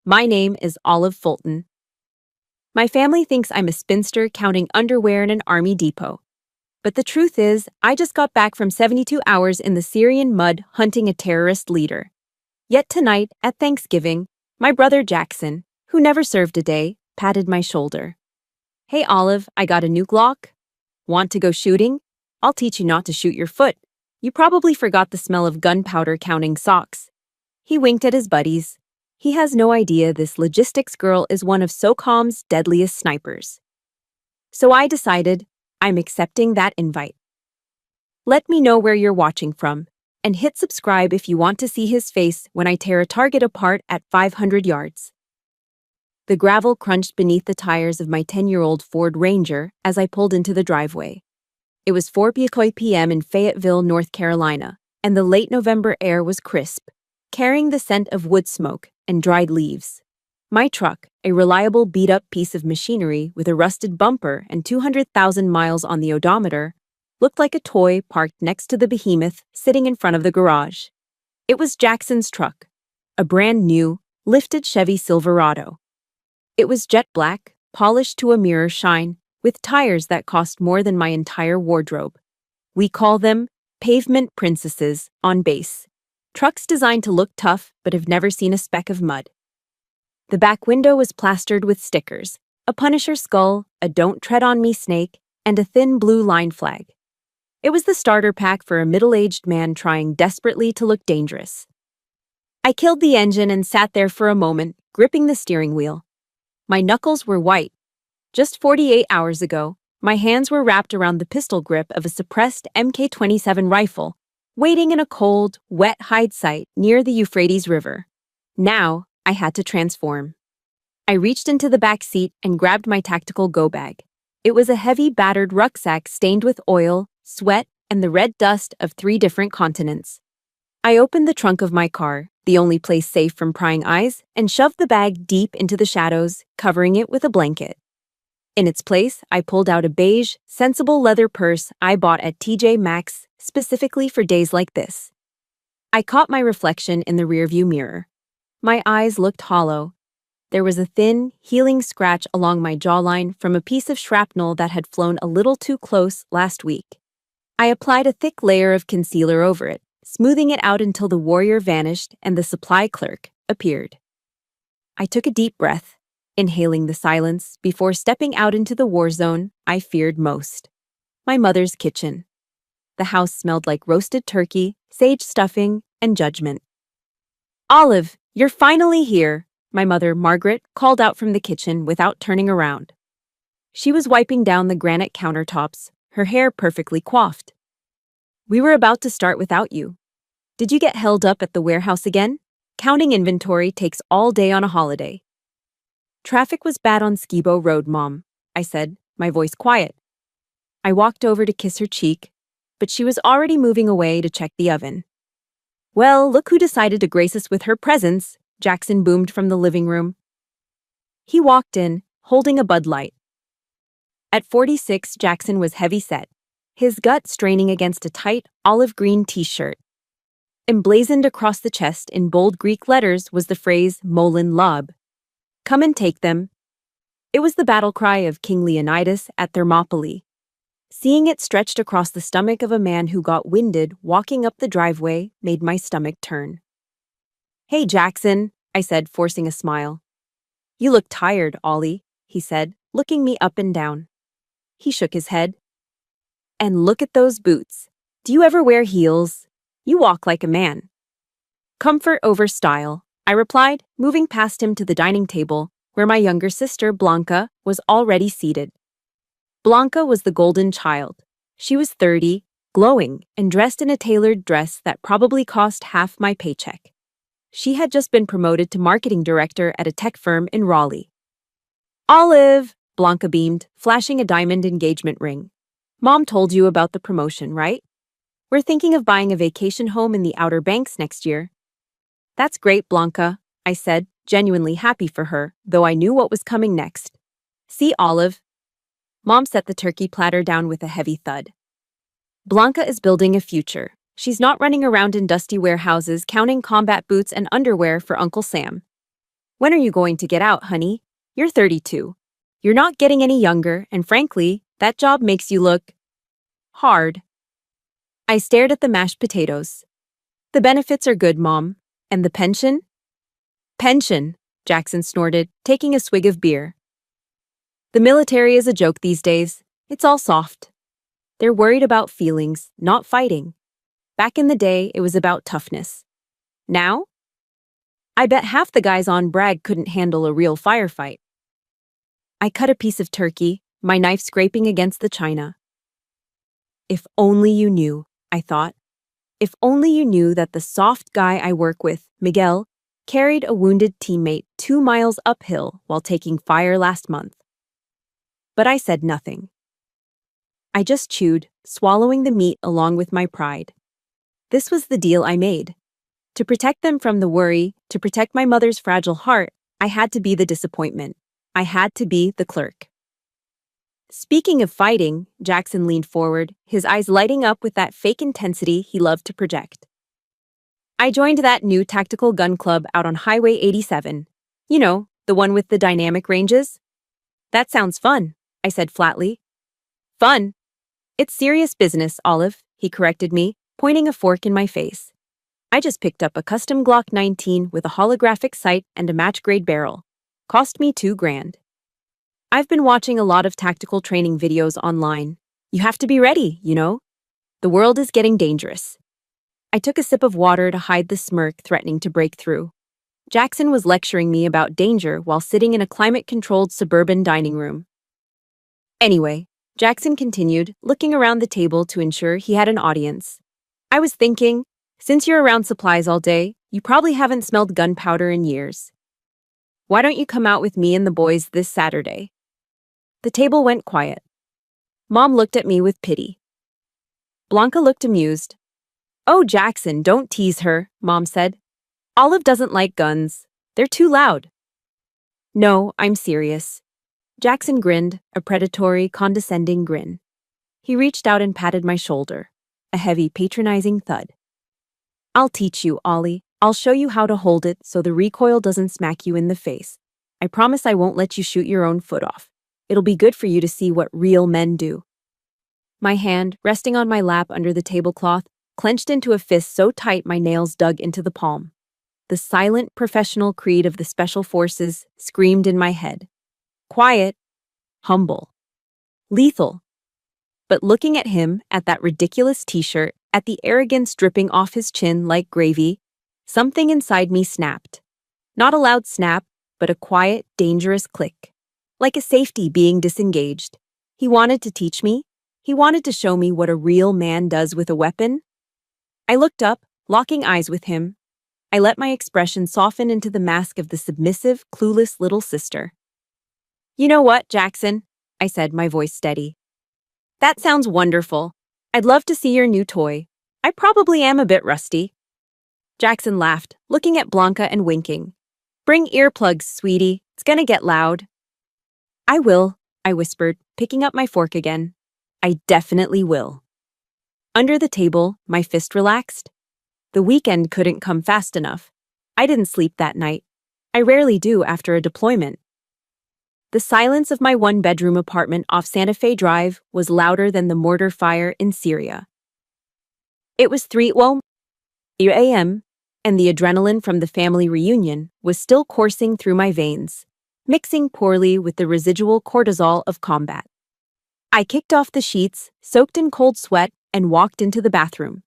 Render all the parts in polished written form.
My name is Olive Fulton. My family thinks I'm a spinster counting underwear in an army depot. But the truth is, I just got back from 72 hours in the Syrian mud hunting a terrorist leader. Yet tonight, at Thanksgiving, my brother Jackson, who never served a day, patted my shoulder. Hey Olive, I got a new Glock. Want to go shooting? I'll teach you not to shoot your foot. You probably forgot the smell of gunpowder counting socks. He winked at his buddies. He has no idea this logistics girl is one of SOCOM's deadliest snipers. So I decided I'm accepting that invite. Let me know where you're watching from, and hit subscribe if you want to see his face when I tear a target apart at 500 yards. The gravel crunched beneath the tires of my 10-year-old Ford Ranger as I pulled into the driveway. It was 4 p.m. in Fayetteville, North Carolina, and the late November air was crisp, carrying the scent of wood smoke and dried leaves. My truck, a reliable beat-up piece of machinery with a rusted bumper and 200,000 miles on the odometer, looked like a toy parked next to the behemoth sitting in front of the garage. It was Jackson's truck, a brand new, lifted Chevy Silverado. It was jet black, polished to a mirror shine, with tires that cost more than my entire wardrobe. We call them pavement princesses on base. Trucks designed to look tough but have never seen a speck of mud. The back window was plastered with stickers, a Punisher skull, a Don't Tread on Me snake, and a thin blue line flag. It was the starter pack for a middle-aged man trying desperately to look dangerous. I killed the engine and sat there for a moment, gripping the steering wheel. My knuckles were white. Just 48 hours ago, my hands were wrapped around the pistol grip of a suppressed MK-27 rifle, waiting in a cold, wet hide site near the Euphrates River. Now, I had to transform. I reached into the back seat and grabbed my tactical go bag. It was a heavy, battered rucksack stained with oil, sweat, and the red dust of 3 different continents. I opened the trunk of my car, the only place safe from prying eyes, and shoved the bag deep into the shadows, covering it with a blanket. In its place, I pulled out a beige, sensible leather purse I bought at TJ Maxx specifically for days like this. I caught my reflection in the rearview mirror. My eyes looked hollow. There was a thin, healing scratch along my jawline from a piece of shrapnel that had flown a little too close last week. I applied a thick layer of concealer over it, smoothing it out until the warrior vanished and the supply clerk appeared. I took a deep breath, inhaling the silence before stepping out into the war zone I feared most. My mother's kitchen. The house smelled like roasted turkey, sage stuffing, and judgment. "Olive, you're finally here," my mother, Margaret, called out from the kitchen without turning around. She was wiping down the granite countertops, her hair perfectly coiffed. "We were about to start without you. Did you get held up at the warehouse again? Counting inventory takes all day on a holiday." "Traffic was bad on Skibo Road, Mom," I said, my voice quiet. I walked over to kiss her cheek, but she was already moving away to check the oven. "Well, look who decided to grace us with her presence," Jackson boomed from the living room. He walked in, holding a Bud Light. At 46, Jackson was heavy-set, his gut straining against a tight, olive-green t-shirt. Emblazoned across the chest in bold Greek letters was the phrase Molin Lob. "Come and take them." It was the battle cry of King Leonidas at Thermopylae. Seeing it stretched across the stomach of a man who got winded walking up the driveway made my stomach turn. "Hey, Jackson," I said, forcing a smile. "You look tired, Ollie," he said, looking me up and down. He shook his head. "And look at those boots. Do you ever wear heels? You walk like a man." "Comfort over style," I replied, moving past him to the dining table, where my younger sister, Blanca, was already seated. Blanca was the golden child. She was 30, glowing, and dressed in a tailored dress that probably cost half my paycheck. She had just been promoted to marketing director at a tech firm in Raleigh. "Olive," Blanca beamed, flashing a diamond engagement ring. "Mom told you about the promotion, right? We're thinking of buying a vacation home in the Outer Banks next year." "That's great, Blanca," I said, genuinely happy for her, though I knew what was coming next. "See, Olive." Mom set the turkey platter down with a heavy thud. "Blanca is building a future. She's not running around in dusty warehouses counting combat boots and underwear for Uncle Sam." When are you going to get out, honey? You're 32. You're not getting any younger, and frankly, that job makes you look hard. I stared at the mashed potatoes. The benefits are good, Mom. And the pension? Pension, Jackson snorted, taking a swig of beer. The military is a joke these days. It's all soft. They're worried about feelings, not fighting. Back in the day, it was about toughness. Now? I bet half the guys on Bragg couldn't handle a real firefight. I cut a piece of turkey, my knife scraping against the china. If only you knew, I thought. If only you knew that the soft guy I work with, Miguel, carried a wounded teammate 2 miles uphill while taking fire last month. But I said nothing. I just chewed, swallowing the meat along with my pride. This was the deal I made. To protect them from the worry, to protect my mother's fragile heart, I had to be the disappointment. I had to be the clerk. Speaking of fighting, Jackson leaned forward, his eyes lighting up with that fake intensity he loved to project. I joined that new tactical gun club out on Highway 87. You know, the one with the dynamic ranges? That sounds fun, I said flatly. Fun? It's serious business, Olive, he corrected me, pointing a fork in my face. I just picked up a custom Glock 19 with a holographic sight and a match-grade barrel. Cost me $2,000. I've been watching a lot of tactical training videos online. You have to be ready, you know? The world is getting dangerous. I took a sip of water to hide the smirk threatening to break through. Jackson was lecturing me about danger while sitting in a climate-controlled suburban dining room. Anyway, Jackson continued, looking around the table to ensure he had an audience. I was thinking, since you're around supplies all day, you probably haven't smelled gunpowder in years. Why don't you come out with me and the boys this Saturday? The table went quiet. Mom looked at me with pity. Blanca looked amused. Oh, Jackson, don't tease her, Mom said. Olive doesn't like guns. They're too loud. No, I'm serious. Jackson grinned, a predatory, condescending grin. He reached out and patted my shoulder, a heavy, patronizing thud. I'll teach you, Ollie. I'll show you how to hold it so the recoil doesn't smack you in the face. I promise I won't let you shoot your own foot off. It'll be good for you to see what real men do. My hand, resting on my lap under the tablecloth, clenched into a fist so tight my nails dug into the palm. The silent, professional creed of the Special Forces screamed in my head. Quiet, humble, lethal. But looking at him, at that ridiculous t-shirt, at the arrogance dripping off his chin like gravy, something inside me snapped. Not a loud snap, but a quiet, dangerous click. Like a safety being disengaged. He wanted to teach me. He wanted to show me what a real man does with a weapon. I looked up, locking eyes with him. I let my expression soften into the mask of the submissive, clueless little sister. You know what, Jackson? I said, my voice steady. That sounds wonderful. I'd love to see your new toy. I probably am a bit rusty. Jackson laughed, looking at Blanca and winking. Bring earplugs, sweetie. It's gonna get loud. I will, I whispered, picking up my fork again. I definitely will. Under the table, my fist relaxed. The weekend couldn't come fast enough. I didn't sleep that night. I rarely do after a deployment. The silence of my one-bedroom apartment off Santa Fe Drive was louder than the mortar fire in Syria. It was 3 a.m., and the adrenaline from the family reunion was still coursing through my veins, mixing poorly with the residual cortisol of combat. I kicked off the sheets, soaked in cold sweat, and walked into the bathroom.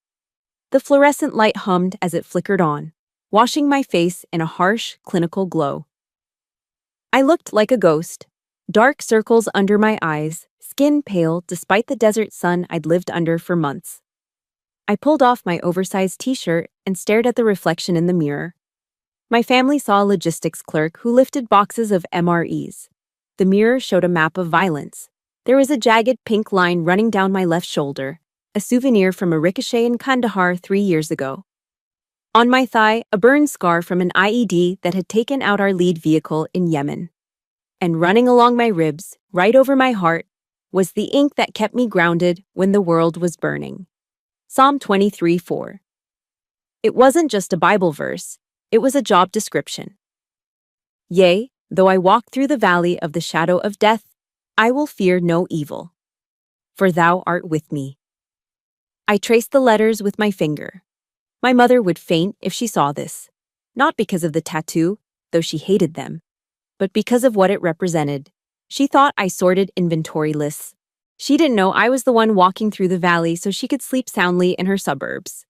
The fluorescent light hummed as it flickered on, washing my face in a harsh, clinical glow. I looked like a ghost, dark circles under my eyes, skin pale despite the desert sun I'd lived under for months. I pulled off my oversized t-shirt and stared at the reflection in the mirror. My family saw a logistics clerk who lifted boxes of MREs. The mirror showed a map of violence. There was a jagged pink line running down my left shoulder, a souvenir from a ricochet in Kandahar 3 years ago. On my thigh, a burn scar from an IED that had taken out our lead vehicle in Yemen. And running along my ribs, right over my heart, was the ink that kept me grounded when the world was burning. Psalm 23:4. It wasn't just a Bible verse, it was a job description. Yea, though I walk through the valley of the shadow of death, I will fear no evil, for thou art with me. I traced the letters with my finger. My mother would faint if she saw this, not because of the tattoo, though she hated them, but because of what it represented. She thought I sorted inventory lists. She didn't know I was the one walking through the valley so she could sleep soundly in her suburbs.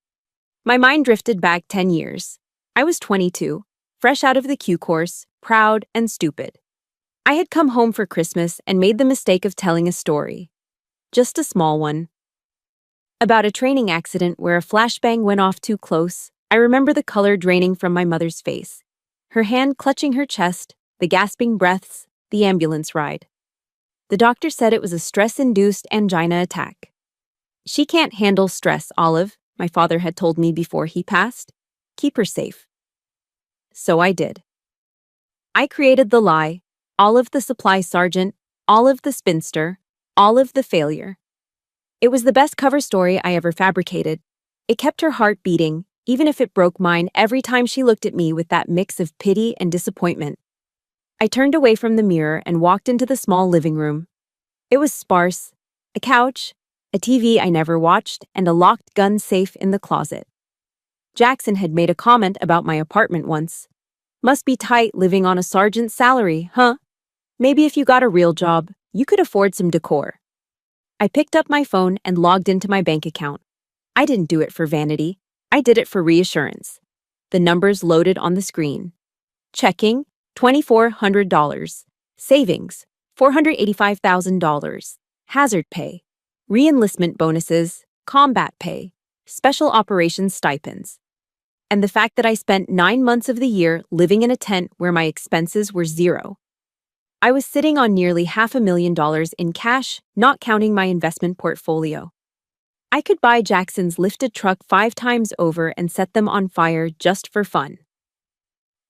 My mind drifted back 10 years. I was 22, fresh out of the Q course, proud and stupid. I had come home for Christmas and made the mistake of telling a story. Just a small one. About a training accident where a flashbang went off too close. I remember the color draining from my mother's face, her hand clutching her chest, the gasping breaths, the ambulance ride. The doctor said it was a stress-induced angina attack. She can't handle stress, Olive, my father had told me before he passed. Keep her safe. So I did. I created the lie, Olive the supply sergeant, Olive the spinster, Olive the failure. It was the best cover story I ever fabricated. It kept her heart beating, even if it broke mine every time she looked at me with that mix of pity and disappointment. I turned away from the mirror and walked into the small living room. It was sparse: a couch, a TV I never watched, and a locked gun safe in the closet. Jackson had made a comment about my apartment once. Must be tight living on a sergeant's salary, huh? Maybe if you got a real job, you could afford some decor. I picked up my phone and logged into my bank account. I didn't do it for vanity. I did it for reassurance. The numbers loaded on the screen. Checking, $2,400. Savings, $485,000. Hazard pay, re-enlistment bonuses, combat pay, special operations stipends. And the fact that I spent 9 months of the year living in a tent where my expenses were zero. I was sitting on nearly $500,000 in cash, not counting my investment portfolio. I could buy Jackson's lifted truck 5 times over and set them on fire just for fun.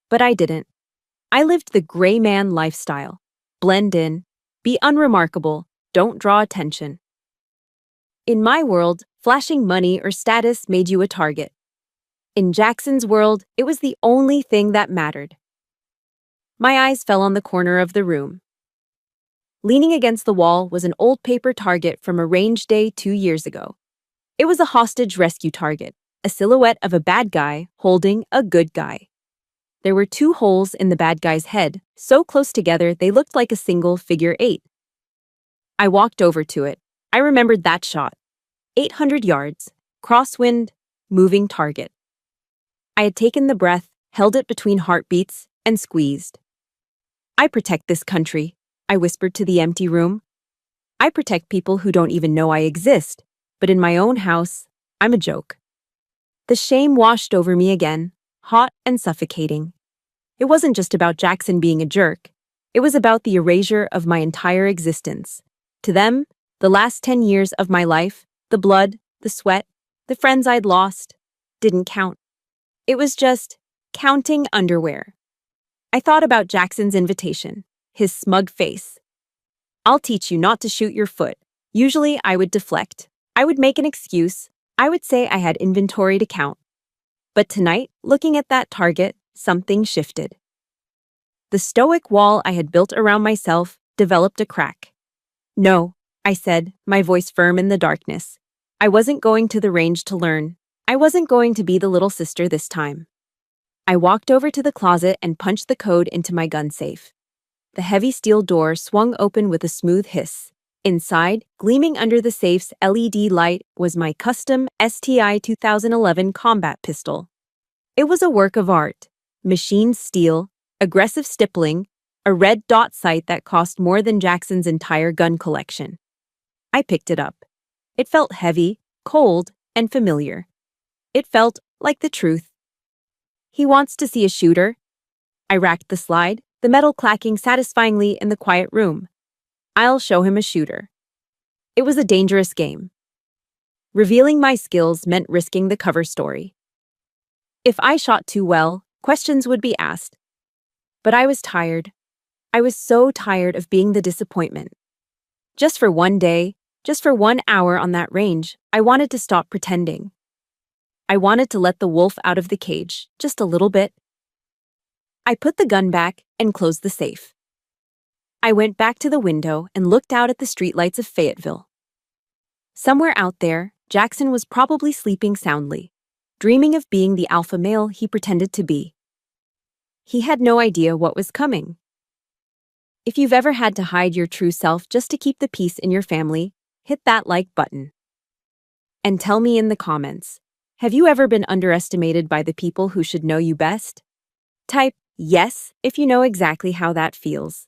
But I didn't. I lived the gray man lifestyle. Blend in, be unremarkable, don't draw attention. In my world, flashing money or status made you a target. In Jackson's world, it was the only thing that mattered. My eyes fell on the corner of the room. Leaning against the wall was an old paper target from a range day 2 years ago. It was a hostage rescue target, a silhouette of a bad guy holding a good guy. There were 2 holes in the bad guy's head, so close together they looked like a single figure 8. I walked over to it. I remembered that shot. 800 yards, crosswind, moving target. I had taken the breath, held it between heartbeats, and squeezed. I protect this country, I whispered to the empty room. I protect people who don't even know I exist, but in my own house, I'm a joke. The shame washed over me again, hot and suffocating. It wasn't just about Jackson being a jerk. It was about the erasure of my entire existence. To them, the last 10 years of my life, the blood, the sweat, the friends I'd lost, didn't count. It was just counting underwear. I thought about Jackson's invitation, his smug face. I'll teach you not to shoot your foot. Usually I would deflect. I would make an excuse. I would say I had inventory to count. But tonight, looking at that target, something shifted. The stoic wall I had built around myself developed a crack. No, I said, my voice firm in the darkness. I wasn't going to the range to learn. I wasn't going to be the little sister this time. I walked over to the closet and punched the code into my gun safe. The heavy steel door swung open with a smooth hiss. Inside, gleaming under the safe's LED light, was my custom STI 2011 combat pistol. It was a work of art. Machined steel, aggressive stippling, a red dot sight that cost more than Jackson's entire gun collection. I picked it up. It felt heavy, cold, and familiar. It felt like the truth. He wants to see a shooter. I racked the slide, the metal clacking satisfyingly in the quiet room. I'll show him a shooter. It was a dangerous game. Revealing my skills meant risking the cover story. If I shot too well, questions would be asked. But I was tired. I was so tired of being the disappointment. Just for one day, just for 1 hour on that range, I wanted to stop pretending. I wanted to let the wolf out of the cage, just a little bit. I put the gun back and closed the safe. I went back to the window and looked out at the streetlights of Fayetteville. Somewhere out there, Jackson was probably sleeping soundly, dreaming of being the alpha male he pretended to be. He had no idea what was coming. If you've ever had to hide your true self just to keep the peace in your family, hit that like button. And tell me in the comments, have you ever been underestimated by the people who should know you best? Type yes if you know exactly how that feels.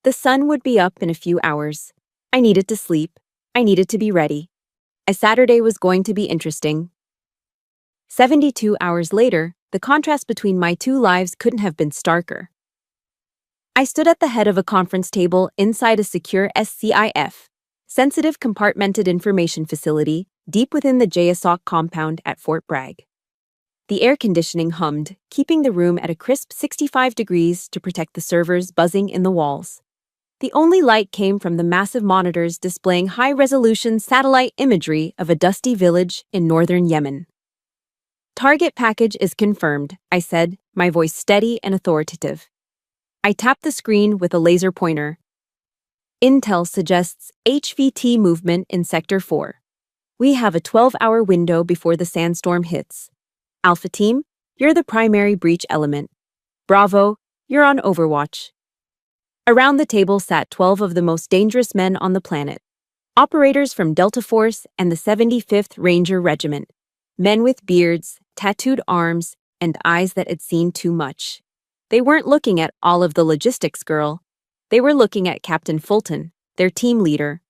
The sun would be up in a few hours. I needed to sleep. I needed to be ready. A Saturday was going to be interesting. 72 hours later, the contrast between my two lives couldn't have been starker. I stood at the head of a conference table inside a secure SCIF, sensitive compartmented information facility, deep within the JSOC compound at Fort Bragg. The air conditioning hummed, keeping the room at a crisp 65 degrees to protect the servers buzzing in the walls. The only light came from the massive monitors displaying high-resolution satellite imagery of a dusty village in northern Yemen. Target package is confirmed, I said, my voice steady and authoritative. I tapped the screen with a laser pointer. Intel suggests HVT movement in Sector 4. We have a 12-hour window before the sandstorm hits. Alpha Team, you're the primary breach element. Bravo, you're on Overwatch. Around the table sat 12 of the most dangerous men on the planet. Operators from Delta Force and the 75th Ranger Regiment. Men with beards, tattooed arms, and eyes that had seen too much. They weren't looking at all of the logistics girl. They were looking at Captain Fulton, their team leader.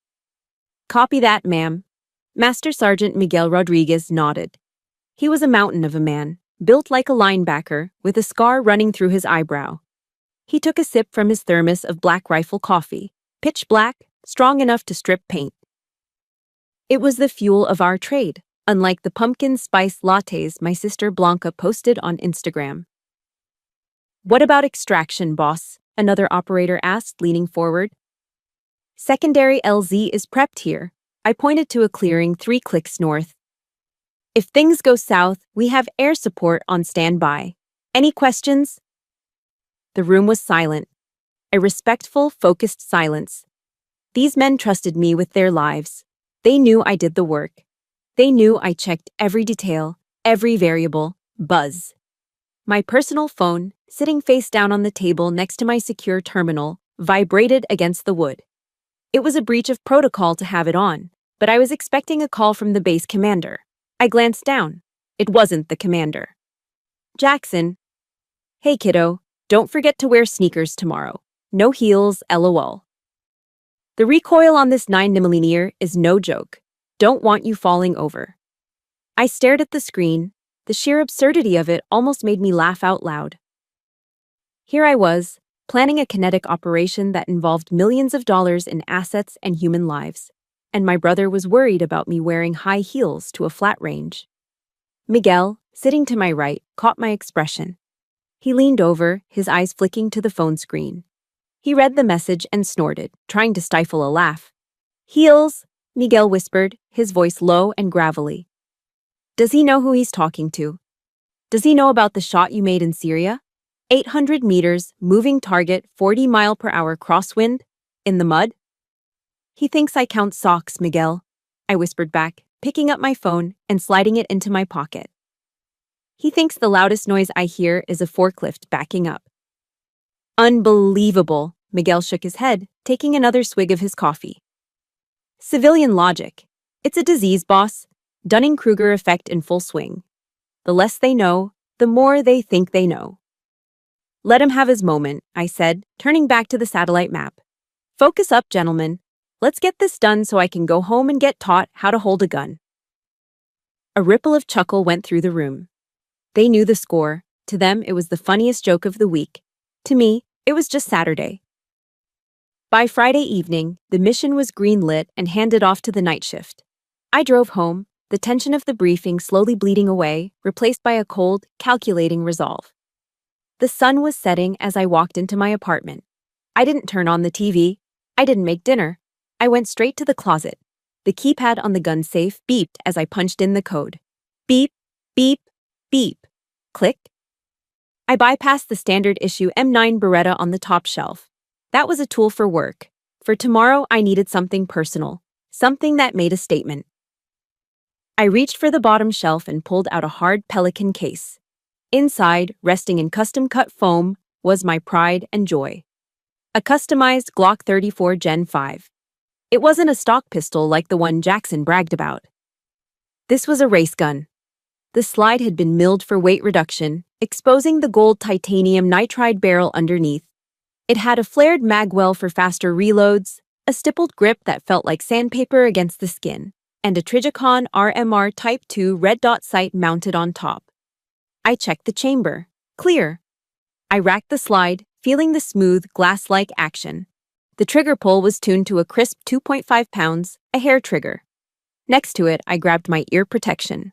Copy that, ma'am. Master Sergeant Miguel Rodriguez nodded. He was a mountain of a man, built like a linebacker, with a scar running through his eyebrow. He took a sip from his thermos of Black Rifle coffee, pitch black, strong enough to strip paint. It was the fuel of our trade, unlike the pumpkin spice lattes my sister Blanca posted on Instagram. What about extraction, boss? Another operator asked, leaning forward. Secondary LZ is prepped here. I pointed to a clearing 3 clicks north. If things go south, we have air support on standby. Any questions? The room was silent. A respectful, focused silence. These men trusted me with their lives. They knew I did the work. They knew I checked every detail, every variable. Buzz. My personal phone, sitting face down on the table next to my secure terminal, vibrated against the wood. It was a breach of protocol to have it on, but I was expecting a call from the base commander. I glanced down. It wasn't the commander. Jackson. Hey, kiddo. Don't forget to wear sneakers tomorrow. No heels, lol. The recoil on this 9mm is no joke. Don't want you falling over. I stared at the screen. The sheer absurdity of it almost made me laugh out loud. Here I was, planning a kinetic operation that involved millions of dollars in assets and human lives, and my brother was worried about me wearing high heels to a flat range. Miguel, sitting to my right, caught my expression. He leaned over, his eyes flicking to the phone screen. He read the message and snorted, trying to stifle a laugh. Heels, Miguel whispered, his voice low and gravelly. Does he know who he's talking to? Does he know about the shot you made in Syria? 800 meters, moving target, 40-mile-per-hour crosswind, in the mud? He thinks I count socks, Miguel, I whispered back, picking up my phone and sliding it into my pocket. He thinks the loudest noise I hear is a forklift backing up. Unbelievable, Miguel shook his head, taking another swig of his coffee. Civilian logic. It's a disease, boss. Dunning-Kruger effect in full swing. The less they know, the more they think they know. Let him have his moment, I said, turning back to the satellite map. Focus up, gentlemen. Let's get this done so I can go home and get taught how to hold a gun. A ripple of chuckle went through the room. They knew the score. To them, it was the funniest joke of the week. To me, it was just Saturday. By Friday evening, the mission was green-lit and handed off to the night shift. I drove home, the tension of the briefing slowly bleeding away, replaced by a cold, calculating resolve. The sun was setting as I walked into my apartment. I didn't turn on the TV. I didn't make dinner. I went straight to the closet. The keypad on the gun safe beeped as I punched in the code. Beep, beep, beep. Click. I bypassed the standard issue M9 Beretta on the top shelf. That was a tool for work. For tomorrow, I needed something personal, something that made a statement. I reached for the bottom shelf and pulled out a hard Pelican case. Inside, resting in custom-cut foam, was my pride and joy. A customized Glock 34 Gen 5. It wasn't a stock pistol like the one Jackson bragged about. This was a race gun. The slide had been milled for weight reduction, exposing the gold titanium nitride barrel underneath. It had a flared magwell for faster reloads, a stippled grip that felt like sandpaper against the skin, and a Trijicon RMR Type 2 red dot sight mounted on top. I checked the chamber. Clear. I racked the slide, feeling the smooth, glass-like action. The trigger pull was tuned to a crisp 2.5 pounds, a hair trigger. Next to it, I grabbed my ear protection.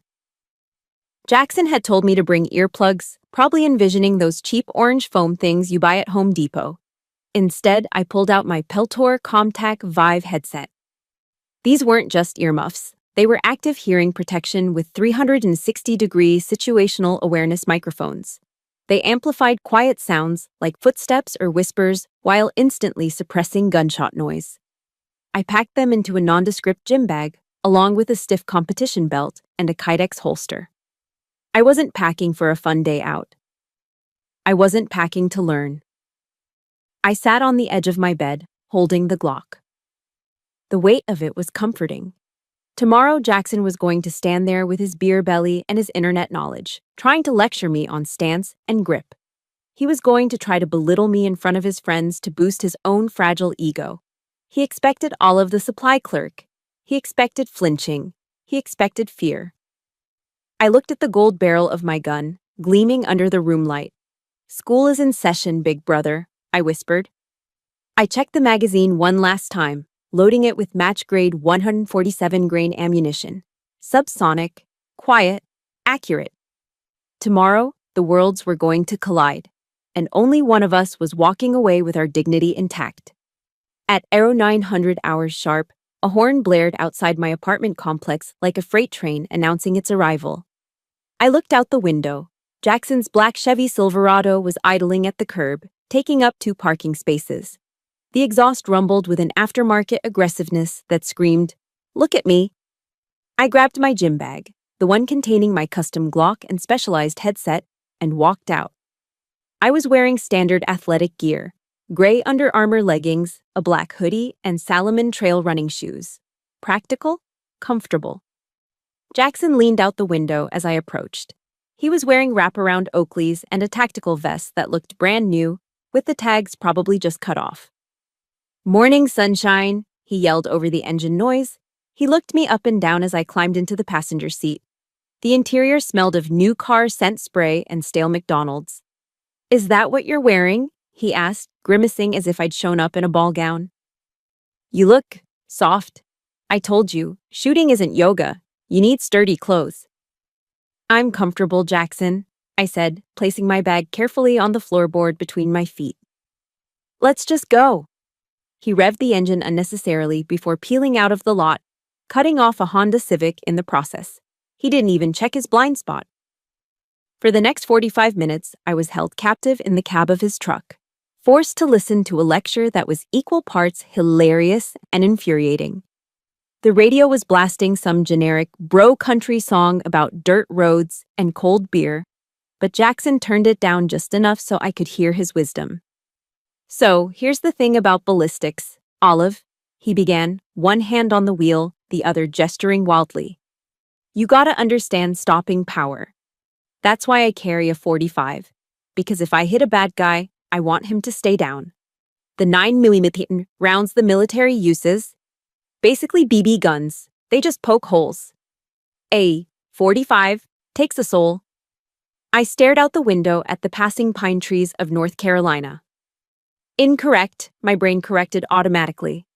Jackson had told me to bring earplugs, probably envisioning those cheap orange foam things you buy at Home Depot. Instead, I pulled out my Peltor Comtac Vive headset. These weren't just earmuffs. They were active hearing protection with 360-degree situational awareness microphones. They amplified quiet sounds like footsteps or whispers while instantly suppressing gunshot noise. I packed them into a nondescript gym bag, along with a stiff competition belt and a Kydex holster. I wasn't packing for a fun day out. I wasn't packing to learn. I sat on the edge of my bed, holding the Glock. The weight of it was comforting. Tomorrow, Jackson was going to stand there with his beer belly and his internet knowledge, trying to lecture me on stance and grip. He was going to try to belittle me in front of his friends to boost his own fragile ego. He expected all of the supply clerk. He expected flinching. He expected fear. I looked at the gold barrel of my gun, gleaming under the room light. "School is in session, big brother," I whispered. I checked the magazine one last time, loading it with match-grade 147-grain ammunition. Subsonic, quiet, accurate. Tomorrow, the worlds were going to collide, and only one of us was walking away with our dignity intact. At 0900 hours sharp, a horn blared outside my apartment complex like a freight train announcing its arrival. I looked out the window. Jackson's black Chevy Silverado was idling at the curb, taking up 2 parking spaces. The exhaust rumbled with an aftermarket aggressiveness that screamed, "Look at me." I grabbed my gym bag, the one containing my custom Glock and specialized headset, and walked out. I was wearing standard athletic gear, gray Under Armour leggings, a black hoodie, and Salomon trail running shoes. Practical, comfortable. Jackson leaned out the window as I approached. He was wearing wraparound Oakleys and a tactical vest that looked brand new, with the tags probably just cut off. "Morning, sunshine," he yelled over the engine noise. He looked me up and down as I climbed into the passenger seat. The interior smelled of new car scent spray and stale McDonald's. "Is that what you're wearing?" he asked, grimacing as if I'd shown up in a ball gown. "You look soft. I told you, shooting isn't yoga. You need sturdy clothes." "I'm comfortable, Jackson," I said, placing my bag carefully on the floorboard between my feet. "Let's just go." He revved the engine unnecessarily before peeling out of the lot, cutting off a Honda Civic in the process. He didn't even check his blind spot. For the next 45 minutes, I was held captive in the cab of his truck, forced to listen to a lecture that was equal parts hilarious and infuriating. The radio was blasting some generic bro-country song about dirt roads and cold beer, but Jackson turned it down just enough so I could hear his wisdom. "So, here's the thing about ballistics, Olive," he began, one hand on the wheel, the other gesturing wildly. "You gotta understand stopping power. That's why I carry a .45, because if I hit a bad guy, I want him to stay down. The 9mm rounds the military uses, basically BB guns, they just poke holes. A .45 takes a soul." I stared out the window at the passing pine trees of North Carolina. "Incorrect," my brain corrected automatically.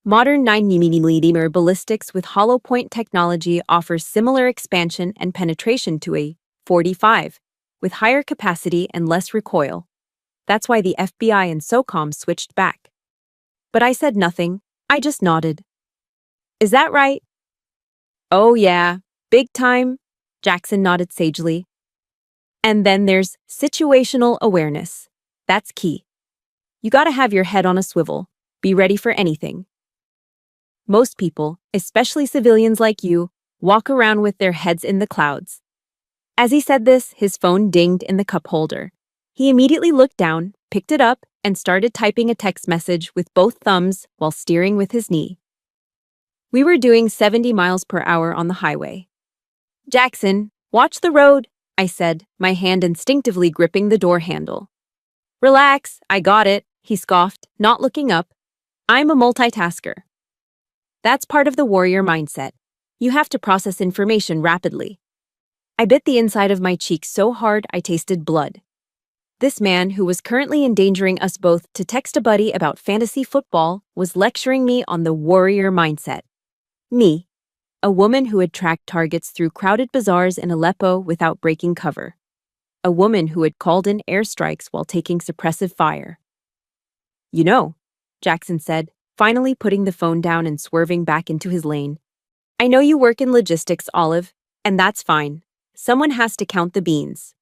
Modern 9mm ballistics with hollow point technology offers similar expansion and penetration to a .45, with higher capacity and less recoil. That's why the FBI and SOCOM switched back. But I said nothing, I just nodded. "Is that right?" "Oh yeah, big time," Jackson nodded sagely. And then there's situational awareness. That's key. You gotta have your head on a swivel. Be ready for anything. Most people, especially civilians like you, walk around with their heads in the clouds. As he said this, his phone dinged in the cup holder. He immediately looked down, picked it up, and started typing a text message with both thumbs while steering with his knee. We were doing 70 miles per hour on the highway. "Jackson, watch the road," I said, my hand instinctively gripping the door handle. "Relax, I got it," he scoffed, not looking up. "I'm a multitasker." That's part of the warrior mindset. You have to process information rapidly. I bit the inside of my cheek so hard I tasted blood. This man, who was currently endangering us both to text a buddy about fantasy football, was lecturing me on the warrior mindset. Me, a woman who had tracked targets through crowded bazaars in Aleppo without breaking cover. A woman who had called in airstrikes while taking suppressive fire. "You know," Jackson said, finally putting the phone down and swerving back into his lane. "I know you work in logistics, Olive, and that's fine. Someone has to count the beans.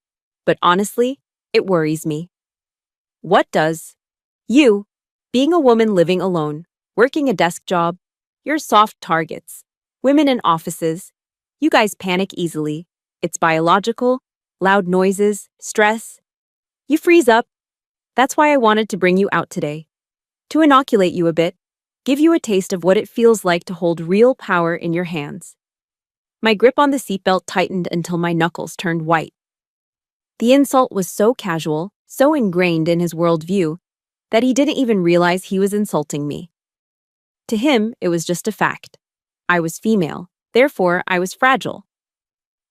But honestly, it worries me." "What does?" "You, being a woman living alone, working a desk job, you're soft targets. Women in offices, you guys panic easily. It's biological, loud noises, stress. You freeze up. That's why I wanted to bring you out today. To inoculate you a bit, give you a taste of what it feels like to hold real power in your hands." My grip on the seatbelt tightened until my knuckles turned white. The insult was so casual, so ingrained in his worldview, that he didn't even realize he was insulting me. To him, it was just a fact. I was female, therefore I was fragile.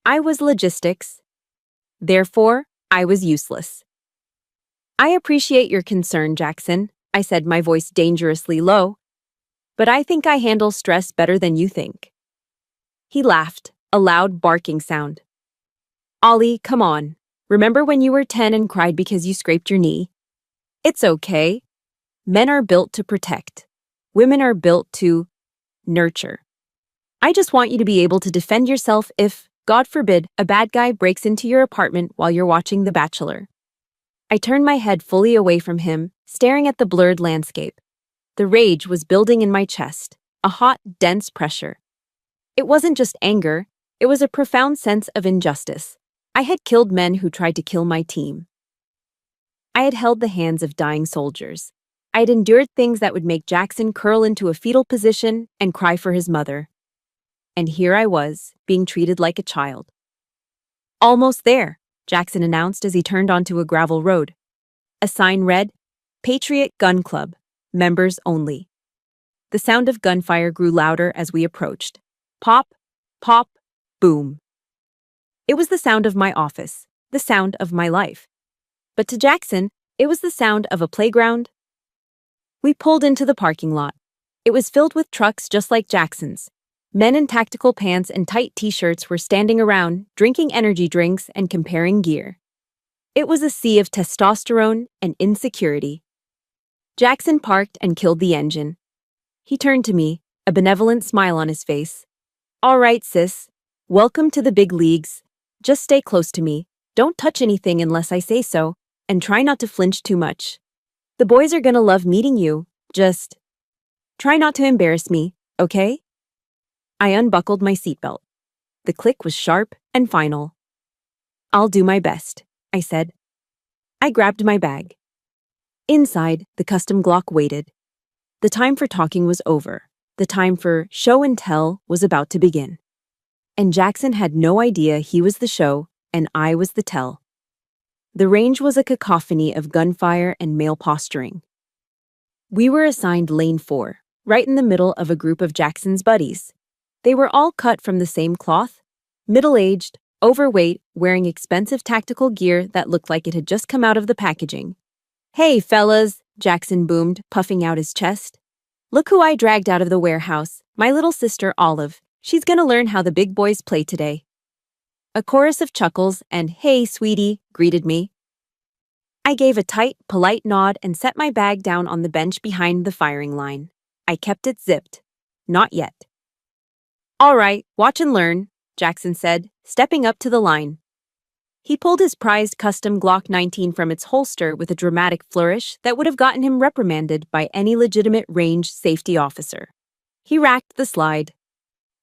I was logistics, therefore I was useless. "I appreciate your concern, Jackson," I said, my voice dangerously low, "but I think I handle stress better than you think." He laughed, a loud barking sound. "Ollie, come on. Remember when you were 10 and cried because you scraped your knee? It's okay. Men are built to protect. Women are built to nurture. I just want you to be able to defend yourself if, God forbid, a bad guy breaks into your apartment while you're watching The Bachelor." I turned my head fully away from him, staring at the blurred landscape. The rage was building in my chest, a hot, dense pressure. It wasn't just anger, it was a profound sense of injustice. I had killed men who tried to kill my team. I had held the hands of dying soldiers. I had endured things that would make Jackson curl into a fetal position and cry for his mother. And here I was, being treated like a child. "Almost there," Jackson announced as he turned onto a gravel road. A sign read, "Patriot Gun Club, members only." The sound of gunfire grew louder as we approached. Pop, pop, boom. It was the sound of my office, the sound of my life. But to Jackson, it was the sound of a playground. We pulled into the parking lot. It was filled with trucks just like Jackson's. Men in tactical pants and tight t-shirts were standing around, drinking energy drinks and comparing gear. It was a sea of testosterone and insecurity. Jackson parked and killed the engine. He turned to me, a benevolent smile on his face. "All right, sis. Welcome to the big leagues. Just stay close to me. Don't touch anything unless I say so, and try not to flinch too much. The boys are gonna love meeting you. Just try not to embarrass me, okay?" I unbuckled my seatbelt. The click was sharp and final. "I'll do my best," I said. I grabbed my bag. Inside, the custom Glock waited. The time for talking was over. The time for show and tell was about to begin. And Jackson had no idea he was the show and I was the tell. The range was a cacophony of gunfire and male posturing. We were assigned lane 4, right in the middle of a group of Jackson's buddies. They were all cut from the same cloth, middle-aged, overweight, wearing expensive tactical gear that looked like it had just come out of the packaging. "Hey, fellas," Jackson boomed, puffing out his chest. "Look who I dragged out of the warehouse, my little sister Olive. She's gonna learn how the big boys play today." A chorus of chuckles and "Hey, sweetie," greeted me. I gave a tight, polite nod and set my bag down on the bench behind the firing line. I kept it zipped. Not yet. "All right, watch and learn," Jackson said, stepping up to the line. He pulled his prized custom Glock 19 from its holster with a dramatic flourish that would have gotten him reprimanded by any legitimate range safety officer. He racked the slide.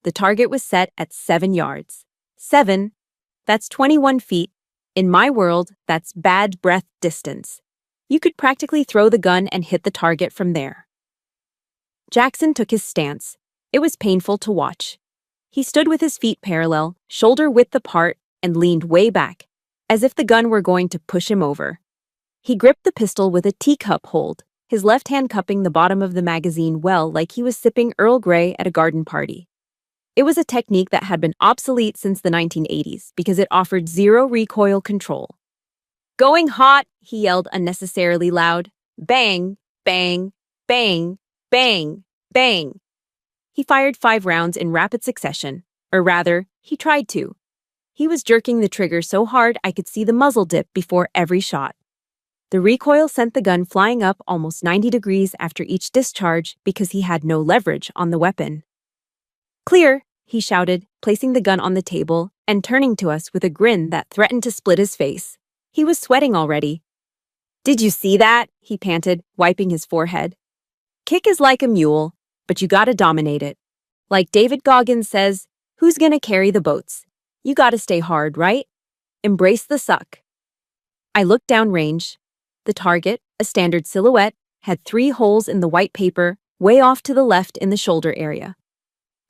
The target was set at 7 yards. 7? That's 21 feet. In my world, that's bad breath distance. You could practically throw the gun and hit the target from there. Jackson took his stance. It was painful to watch. He stood with his feet parallel, shoulder width apart, and leaned way back, as if the gun were going to push him over. He gripped the pistol with a teacup hold, his left hand cupping the bottom of the magazine well like he was sipping Earl Grey at a garden party. It was a technique that had been obsolete since the 1980s because it offered zero recoil control. "Going hot," he yelled unnecessarily loud. Bang, bang, bang, bang, bang. He fired 5 rounds in rapid succession, or rather, he tried to. He was jerking the trigger so hard I could see the muzzle dip before every shot. The recoil sent the gun flying up almost 90 degrees after each discharge because he had no leverage on the weapon. "Clear," he shouted, placing the gun on the table and turning to us with a grin that threatened to split his face. He was sweating already. "Did you see that?" he panted, wiping his forehead. "Kick is like a mule, but you gotta dominate it. Like David Goggins says, who's gonna carry the boats? You gotta stay hard, right? Embrace the suck." I looked downrange. The target, a standard silhouette, had 3 holes in the white paper, way off to the left in the shoulder area.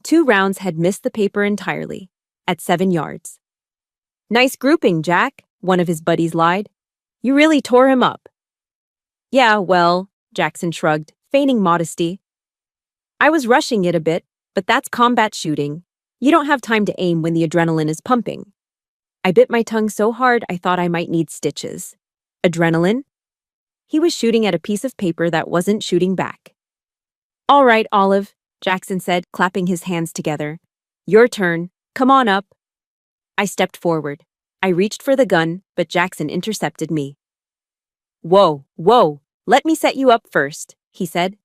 2 rounds had missed the paper entirely, at 7 yards. "Nice grouping, Jack," one of his buddies lied. "You really tore him up." "Yeah, well," Jackson shrugged, feigning modesty. "I was rushing it a bit, but that's combat shooting. You don't have time to aim when the adrenaline is pumping." I bit my tongue so hard I thought I might need stitches. Adrenaline? He was shooting at a piece of paper that wasn't shooting back. "All right, Olive," Jackson said, clapping his hands together. "Your turn. Come on up." I stepped forward. I reached for the gun, but Jackson intercepted me. "Whoa, whoa, let me set you up first," he said.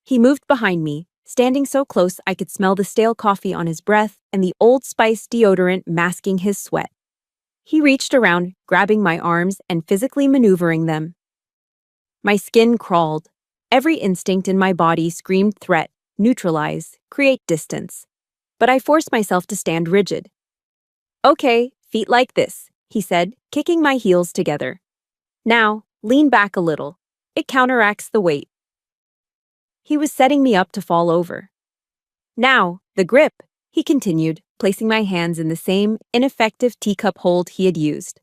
He moved behind me, standing so close I could smell the stale coffee on his breath and the Old Spice deodorant masking his sweat. He reached around, grabbing my arms and physically maneuvering them. My skin crawled. Every instinct in my body screamed threat, neutralize, create distance. But I forced myself to stand rigid. "Okay, feet like this," he said, kicking my heels together. "Now, lean back a little. It counteracts the weight." He was setting me up to fall over. "Now, the grip," he continued, placing my hands in the same ineffective teacup hold he had used.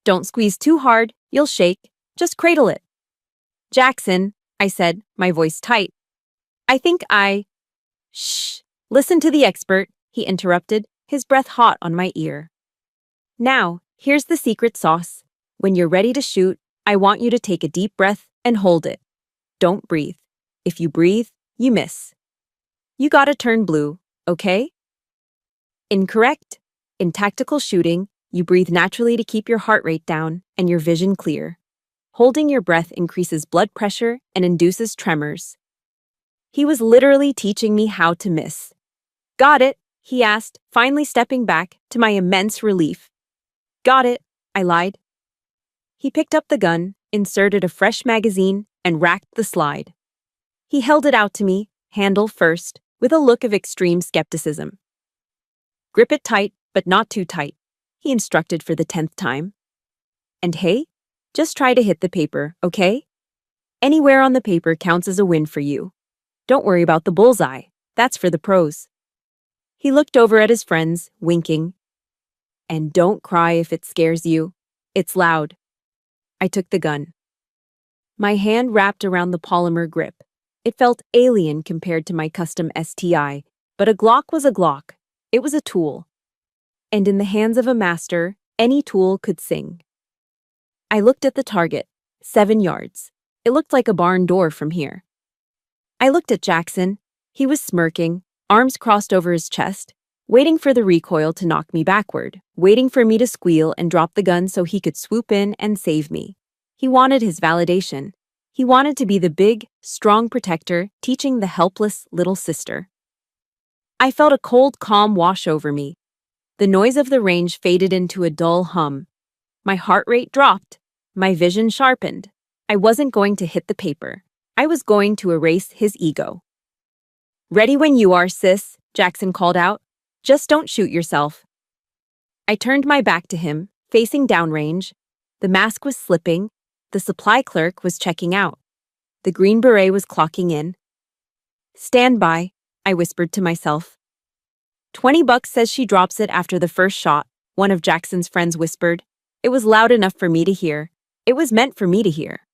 "Don't squeeze too hard, you'll shake. Just cradle it." "Jackson," I said, my voice tight. "Shh, listen to the expert," he interrupted, his breath hot on my ear. "Now, here's the secret sauce. When you're ready to shoot, I want you to take a deep breath and hold it. Don't breathe. If you breathe, you miss. You gotta turn blue, okay?" Incorrect. In tactical shooting, you breathe naturally to keep your heart rate down and your vision clear. Holding your breath increases blood pressure and induces tremors. He was literally teaching me how to miss. "Got it?" he asked, finally stepping back, to my immense relief. "Got it," I lied. He picked up the gun, inserted a fresh magazine, and racked the slide. He held it out to me, handle first, with a look of extreme skepticism. "Grip it tight, but not too tight," he instructed for the 10th time. "And hey, just try to hit the paper, okay? Anywhere on the paper counts as a win for you. Don't worry about the bullseye. That's for the pros." He looked over at his friends, winking. "And don't cry if it scares you. It's loud." I took the gun. My hand wrapped around the polymer grip. It felt alien compared to my custom STI, but a Glock was a Glock. It was a tool. And in the hands of a master, any tool could sing. I looked at the target, 7 yards. It looked like a barn door from here. I looked at Jackson. He was smirking, arms crossed over his chest, waiting for the recoil to knock me backward, waiting for me to squeal and drop the gun so he could swoop in and save me. He wanted his validation. He wanted to be the big, strong protector teaching the helpless little sister. I felt a cold calm wash over me. The noise of the range faded into a dull hum, My heart rate dropped. My vision sharpened. I wasn't going to hit the paper. I was going to erase his ego. "Ready when you are, sis," Jackson called out. "Just don't shoot yourself." I turned my back to him, facing downrange. The mask was slipping. The supply clerk was checking out. The Green Beret was clocking in. "Stand by," I whispered to myself. $20 says she drops it after the first shot, one of Jackson's friends whispered. It was loud enough for me to hear. It was meant for me to hear.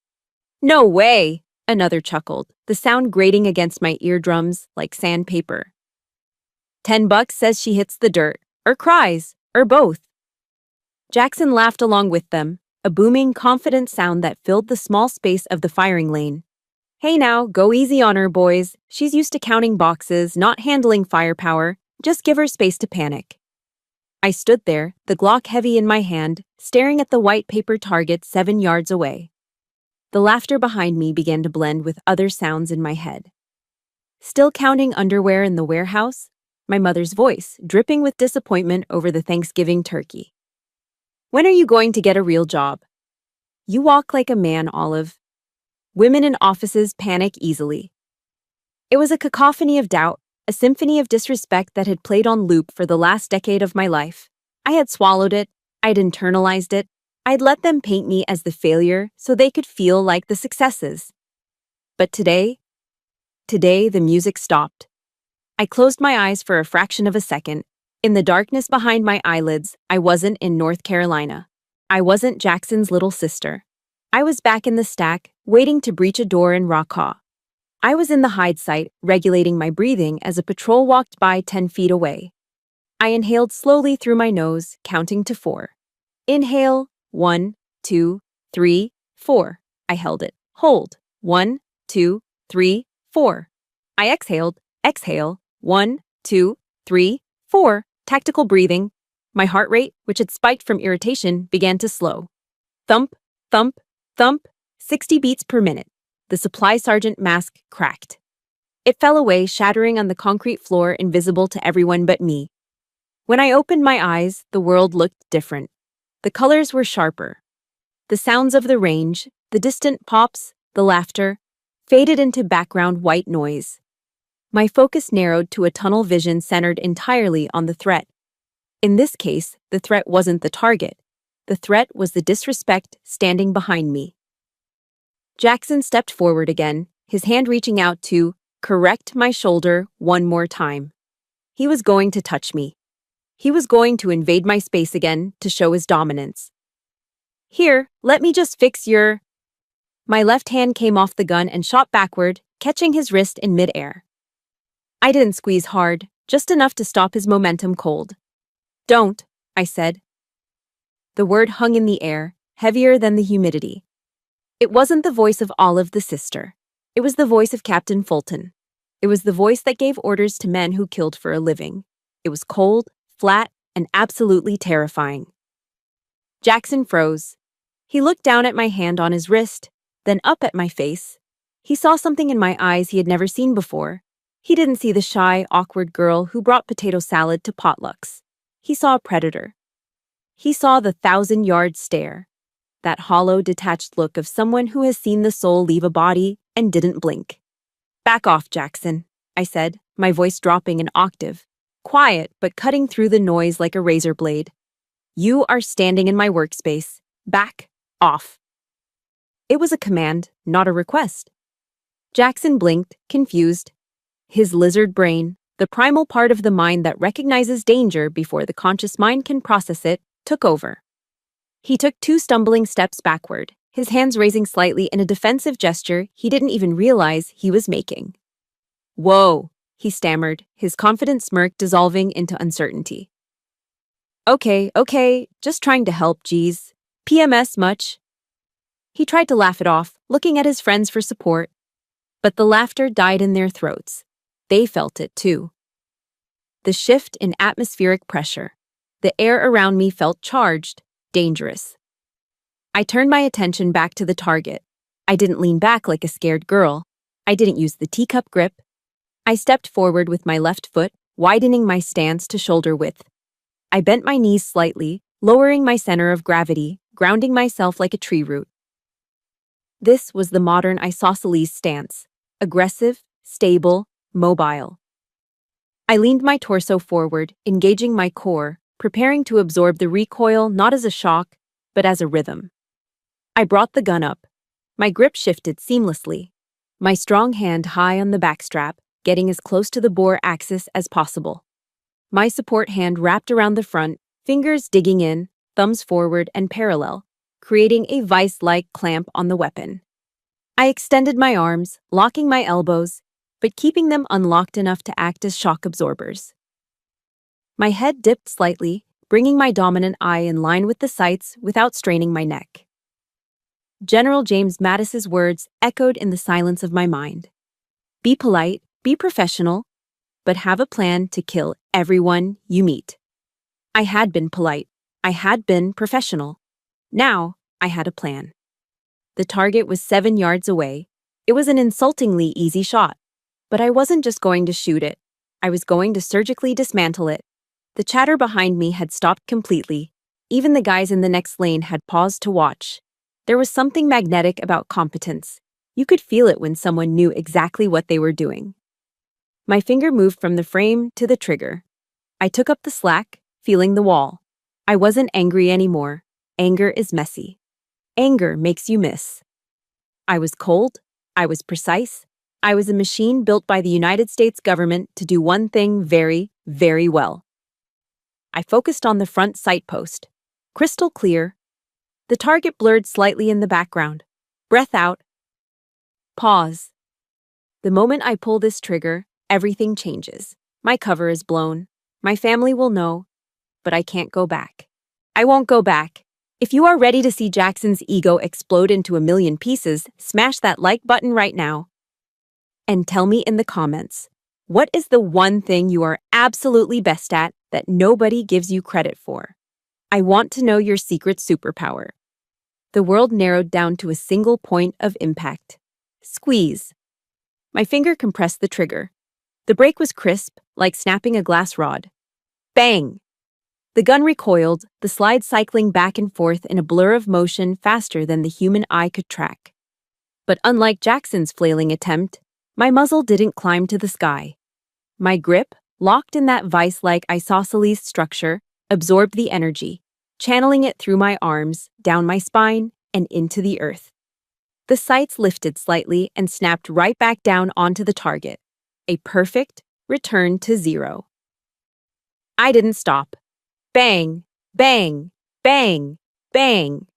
"No way," another chuckled, the sound grating against my eardrums like sandpaper. $10 says she hits the dirt, or cries, or both. Jackson laughed along with them, a booming, confident sound that filled the small space of the firing lane. "Hey now, go easy on her, boys. She's used to counting boxes, not handling firepower. Just give her space to panic." I stood there, the Glock heavy in my hand, staring at the white paper target 7 yards away. The laughter behind me began to blend with other sounds in my head. Still counting underwear in the warehouse? My mother's voice, dripping with disappointment over the Thanksgiving turkey. "When are you going to get a real job?" "You walk like a man, Olive." Women in offices panic easily. It was a cacophony of doubt, a symphony of disrespect that had played on loop for the last decade of my life. I had swallowed it, I'd internalized it, I'd let them paint me as the failure so they could feel like the successes. But today the music stopped. I closed my eyes for a fraction of a second. In the darkness behind my eyelids, I wasn't in North Carolina. I wasn't Jackson's little sister. I was back in the stack, waiting to breach a door in Raqqa. I was in the hide site, regulating my breathing as a patrol walked by 10 feet away. I inhaled slowly through my nose, counting to 4. Inhale, 1, 2, 3, 4. I held it. Hold. 1, 2, 3, 4. I exhaled. Exhale. 1, 2, 3, 4. Tactical breathing. My heart rate, which had spiked from irritation, began to slow. Thump, thump, thump, 60 beats per minute. The supply sergeant mask cracked. It fell away, shattering on the concrete floor, invisible to everyone but me. When I opened my eyes, the world looked different. The colors were sharper. The sounds of the range, the distant pops, the laughter, faded into background white noise. My focus narrowed to a tunnel vision centered entirely on the threat. In this case, the threat wasn't the target. The threat was the disrespect standing behind me. Jackson stepped forward again, his hand reaching out to correct my shoulder one more time. He was going to touch me. He was going to invade my space again to show his dominance. "Here, let me just fix your..." My left hand came off the gun and shot backward, catching his wrist in midair. I didn't squeeze hard, just enough to stop his momentum cold. "Don't," I said. The word hung in the air, heavier than the humidity. It wasn't the voice of Olive the sister. It was the voice of Captain Fulton. It was the voice that gave orders to men who killed for a living. It was cold, flat, and absolutely terrifying. Jackson froze. He looked down at my hand on his wrist, then up at my face. He saw something in my eyes he had never seen before. He didn't see the shy, awkward girl who brought potato salad to potlucks. He saw a predator. He saw the 1,000-yard stare. That hollow, detached look of someone who has seen the soul leave a body and didn't blink. "Back off, Jackson," I said, my voice dropping an octave. Quiet, but cutting through the noise like a razor blade. "You are standing in my workspace. Back off." It was a command, not a request. Jackson blinked, confused. His lizard brain, the primal part of the mind that recognizes danger before the conscious mind can process it, took over. He took 2 stumbling steps backward, his hands raising slightly in a defensive gesture he didn't even realize he was making. "Whoa," he stammered, his confident smirk dissolving into uncertainty. Okay, just trying to help, geez. PMS much?" He tried to laugh it off, looking at his friends for support. But the laughter died in their throats. They felt it too. The shift in atmospheric pressure. The air around me felt charged, dangerous. I turned my attention back to the target. I didn't lean back like a scared girl. I didn't use the teacup grip. I stepped forward with my left foot, widening my stance to shoulder width. I bent my knees slightly, lowering my center of gravity, grounding myself like a tree root. This was the modern isosceles stance: aggressive, stable, mobile. I leaned my torso forward, engaging my core, preparing to absorb the recoil not as a shock, but as a rhythm. I brought the gun up. My grip shifted seamlessly, my strong hand high on the backstrap, getting as close to the bore axis as possible. My support hand wrapped around the front, fingers digging in, thumbs forward and parallel, creating a vice-like clamp on the weapon. I extended my arms, locking my elbows, but keeping them unlocked enough to act as shock absorbers. My head dipped slightly, bringing my dominant eye in line with the sights without straining my neck. General James Mattis's words echoed in the silence of my mind. Be polite, be professional, but have a plan to kill everyone you meet. I had been polite. I had been professional. Now, I had a plan. The target was 7 yards away. It was an insultingly easy shot. But I wasn't just going to shoot it. I was going to surgically dismantle it. The chatter behind me had stopped completely. Even the guys in the next lane had paused to watch. There was something magnetic about competence. You could feel it when someone knew exactly what they were doing. My finger moved from the frame to the trigger. I took up the slack, feeling the wall. I wasn't angry anymore. Anger is messy. Anger makes you miss. I was cold. I was precise. I was a machine built by the United States government to do one thing very, very well. I focused on the front sight post. Crystal clear. The target blurred slightly in the background. Breath out. Pause. The moment I pull this trigger, everything changes. My cover is blown. My family will know, but I can't go back. I won't go back. If you are ready to see Jackson's ego explode into a million pieces, smash that like button right now. And tell me in the comments, what is the one thing you are absolutely best at that nobody gives you credit for? I want to know your secret superpower. The world narrowed down to a single point of impact. Squeeze. My finger compressed the trigger. The break was crisp, like snapping a glass rod. Bang! The gun recoiled, the slide cycling back and forth in a blur of motion faster than the human eye could track. But unlike Jackson's flailing attempt, my muzzle didn't climb to the sky. My grip, locked in that vice-like isosceles structure, absorbed the energy, channeling it through my arms, down my spine, and into the earth. The sights lifted slightly and snapped right back down onto the target. A perfect return to zero. I didn't stop. Bang, bang, bang, bang.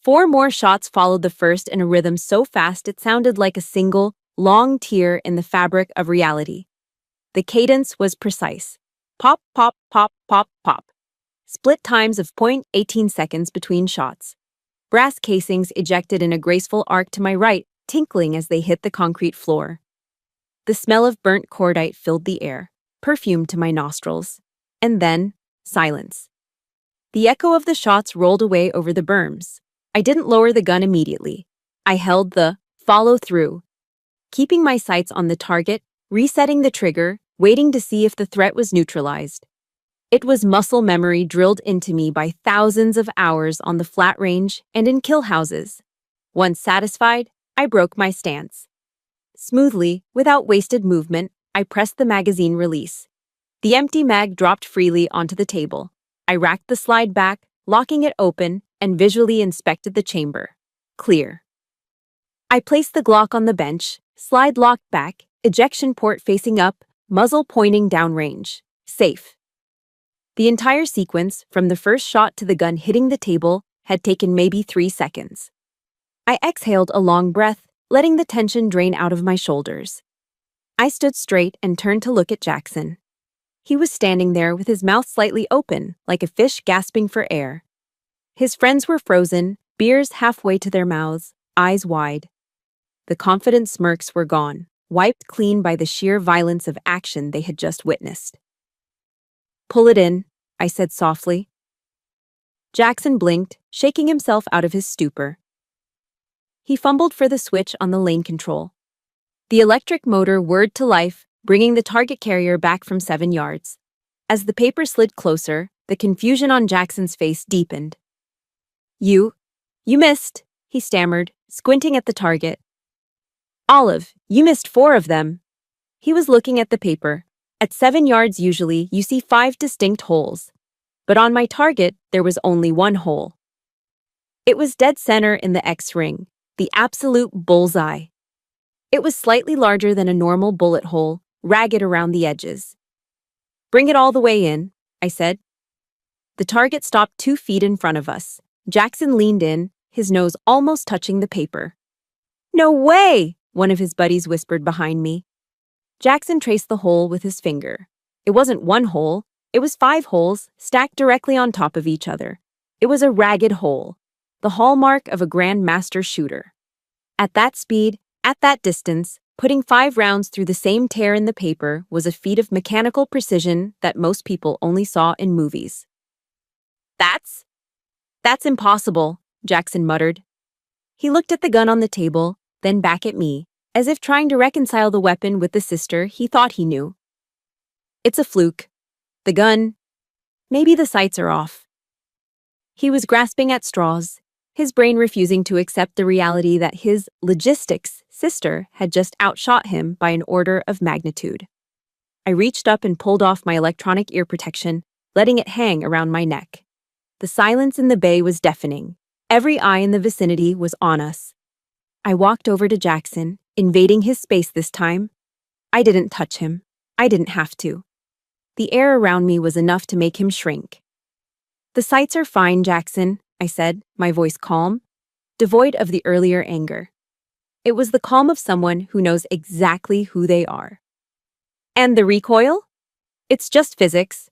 4 more shots followed the first in a rhythm so fast it sounded like a single, long tear in the fabric of reality. The cadence was precise. Pop, pop, pop, pop, pop. Split times of 0.18 seconds between shots. Brass casings ejected in a graceful arc to my right, tinkling as they hit the concrete floor. The smell of burnt cordite filled the air, perfume to my nostrils. And then, silence. The echo of the shots rolled away over the berms. I didn't lower the gun immediately. I held the follow through, keeping my sights on the target, resetting the trigger, waiting to see if the threat was neutralized. It was muscle memory drilled into me by thousands of hours on the flat range and in kill houses. Once satisfied, I broke my stance. Smoothly, without wasted movement, I pressed the magazine release. The empty mag dropped freely onto the table. I racked the slide back, locking it open, and visually inspected the chamber. Clear. I placed the Glock on the bench, slide locked back, ejection port facing up, muzzle pointing downrange. Safe. The entire sequence, from the first shot to the gun hitting the table, had taken maybe 3 seconds. I exhaled a long breath, letting the tension drain out of my shoulders. I stood straight and turned to look at Jackson. He was standing there with his mouth slightly open, like a fish gasping for air. His friends were frozen, beers halfway to their mouths, eyes wide. The confident smirks were gone, wiped clean by the sheer violence of action they had just witnessed. "Pull it in," I said softly. Jackson blinked, shaking himself out of his stupor. He fumbled for the switch on the lane control. The electric motor whirred to life, bringing the target carrier back from 7 yards. As the paper slid closer, the confusion on Jackson's face deepened. You missed, he stammered, squinting at the target. Olive, you missed 4 of them. He was looking at the paper. At 7 yards usually, you see 5 distinct holes. But on my target, there was only 1 hole. It was dead center in the X ring, the absolute bullseye. It was slightly larger than a normal bullet hole, ragged around the edges. Bring it all the way in, I said. The target stopped 2 feet in front of us. Jackson leaned in, his nose almost touching the paper. No way, one of his buddies whispered behind me. Jackson traced the hole with his finger. It wasn't 1 hole, it was 5 holes stacked directly on top of each other. It was a ragged hole, the hallmark of a grandmaster shooter. At that speed, at that distance, putting 5 rounds through the same tear in the paper was a feat of mechanical precision that most people only saw in movies. That's impossible, Jackson muttered. He looked at the gun on the table, then back at me, as if trying to reconcile the weapon with the sister he thought he knew. It's a fluke. The gun. Maybe the sights are off. He was grasping at straws, his brain refusing to accept the reality that his logistics sister had just outshot him by an order of magnitude. I reached up and pulled off my electronic ear protection, letting it hang around my neck. The silence in the bay was deafening. Every eye in the vicinity was on us. I walked over to Jackson, invading his space this time. I didn't touch him. I didn't have to. The air around me was enough to make him shrink. The sights are fine, Jackson, I said, my voice calm, devoid of the earlier anger. It was the calm of someone who knows exactly who they are. And the recoil? It's just physics.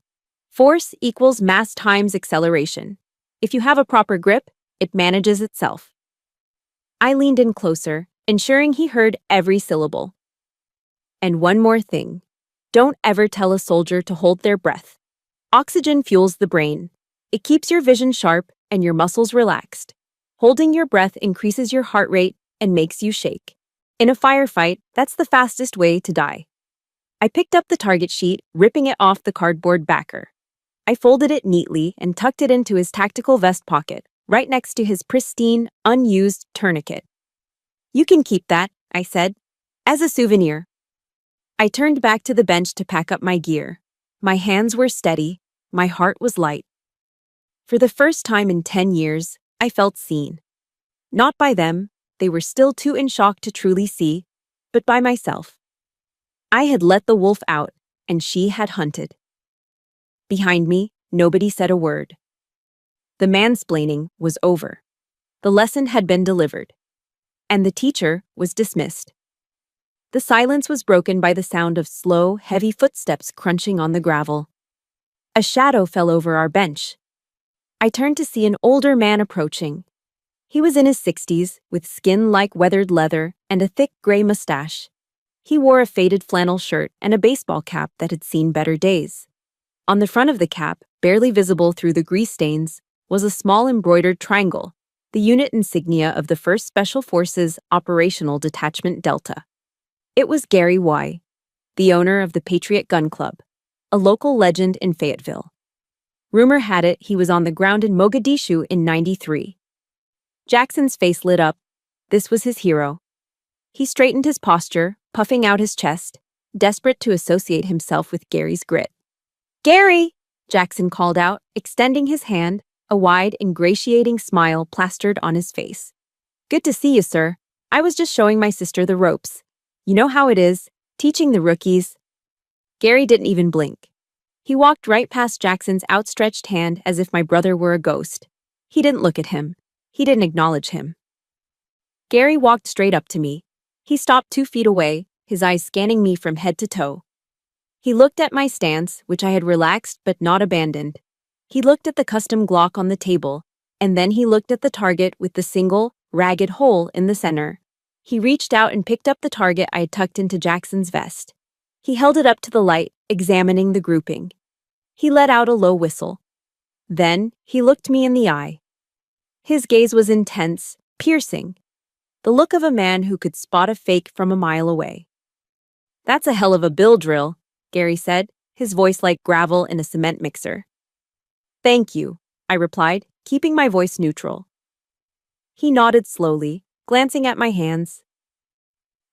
Force equals mass times acceleration. If you have a proper grip, it manages itself. I leaned in closer, ensuring he heard every syllable. And one more thing. Don't ever tell a soldier to hold their breath. Oxygen fuels the brain. It keeps your vision sharp and your muscles relaxed. Holding your breath increases your heart rate and makes you shake. In a firefight, that's the fastest way to die. I picked up the target sheet, ripping it off the cardboard backer. I folded it neatly and tucked it into his tactical vest pocket, right next to his pristine, unused tourniquet. You can keep that, I said, as a souvenir. I turned back to the bench to pack up my gear. My hands were steady, my heart was light. For the first time in 10 years, I felt seen. Not by them, they were still too in shock to truly see, but by myself. I had let the wolf out, and she had hunted. Behind me, nobody said a word. The mansplaining was over. The lesson had been delivered. And the teacher was dismissed. The silence was broken by the sound of slow, heavy footsteps crunching on the gravel. A shadow fell over our bench. I turned to see an older man approaching. He was in his 60s, with skin like weathered leather and a thick gray mustache. He wore a faded flannel shirt and a baseball cap that had seen better days. On the front of the cap, barely visible through the grease stains, was a small embroidered triangle, the unit insignia of the 1st Special Forces Operational Detachment Delta. It was Gary Y., the owner of the Patriot Gun Club, a local legend in Fayetteville. Rumor had it he was on the ground in Mogadishu in '93. Jackson's face lit up. This was his hero. He straightened his posture, puffing out his chest, desperate to associate himself with Gary's grit. "Gary!" Jackson called out, extending his hand, a wide, ingratiating smile plastered on his face. "Good to see you, sir. I was just showing my sister the ropes. You know how it is, teaching the rookies." Gary didn't even blink. He walked right past Jackson's outstretched hand as if my brother were a ghost. He didn't look at him. He didn't acknowledge him. Gary walked straight up to me. He stopped 2 feet away, his eyes scanning me from head to toe. He looked at my stance, which I had relaxed but not abandoned. He looked at the custom Glock on the table, and then he looked at the target with the single, ragged hole in the center. He reached out and picked up the target I had tucked into Jackson's vest. He held it up to the light, examining the grouping. He let out a low whistle. Then he looked me in the eye. His gaze was intense, piercing. The look of a man who could spot a fake from a mile away. "That's a hell of a bill drill," Gary said, his voice like gravel in a cement mixer. "Thank you," I replied, keeping my voice neutral. He nodded slowly, glancing at my hands.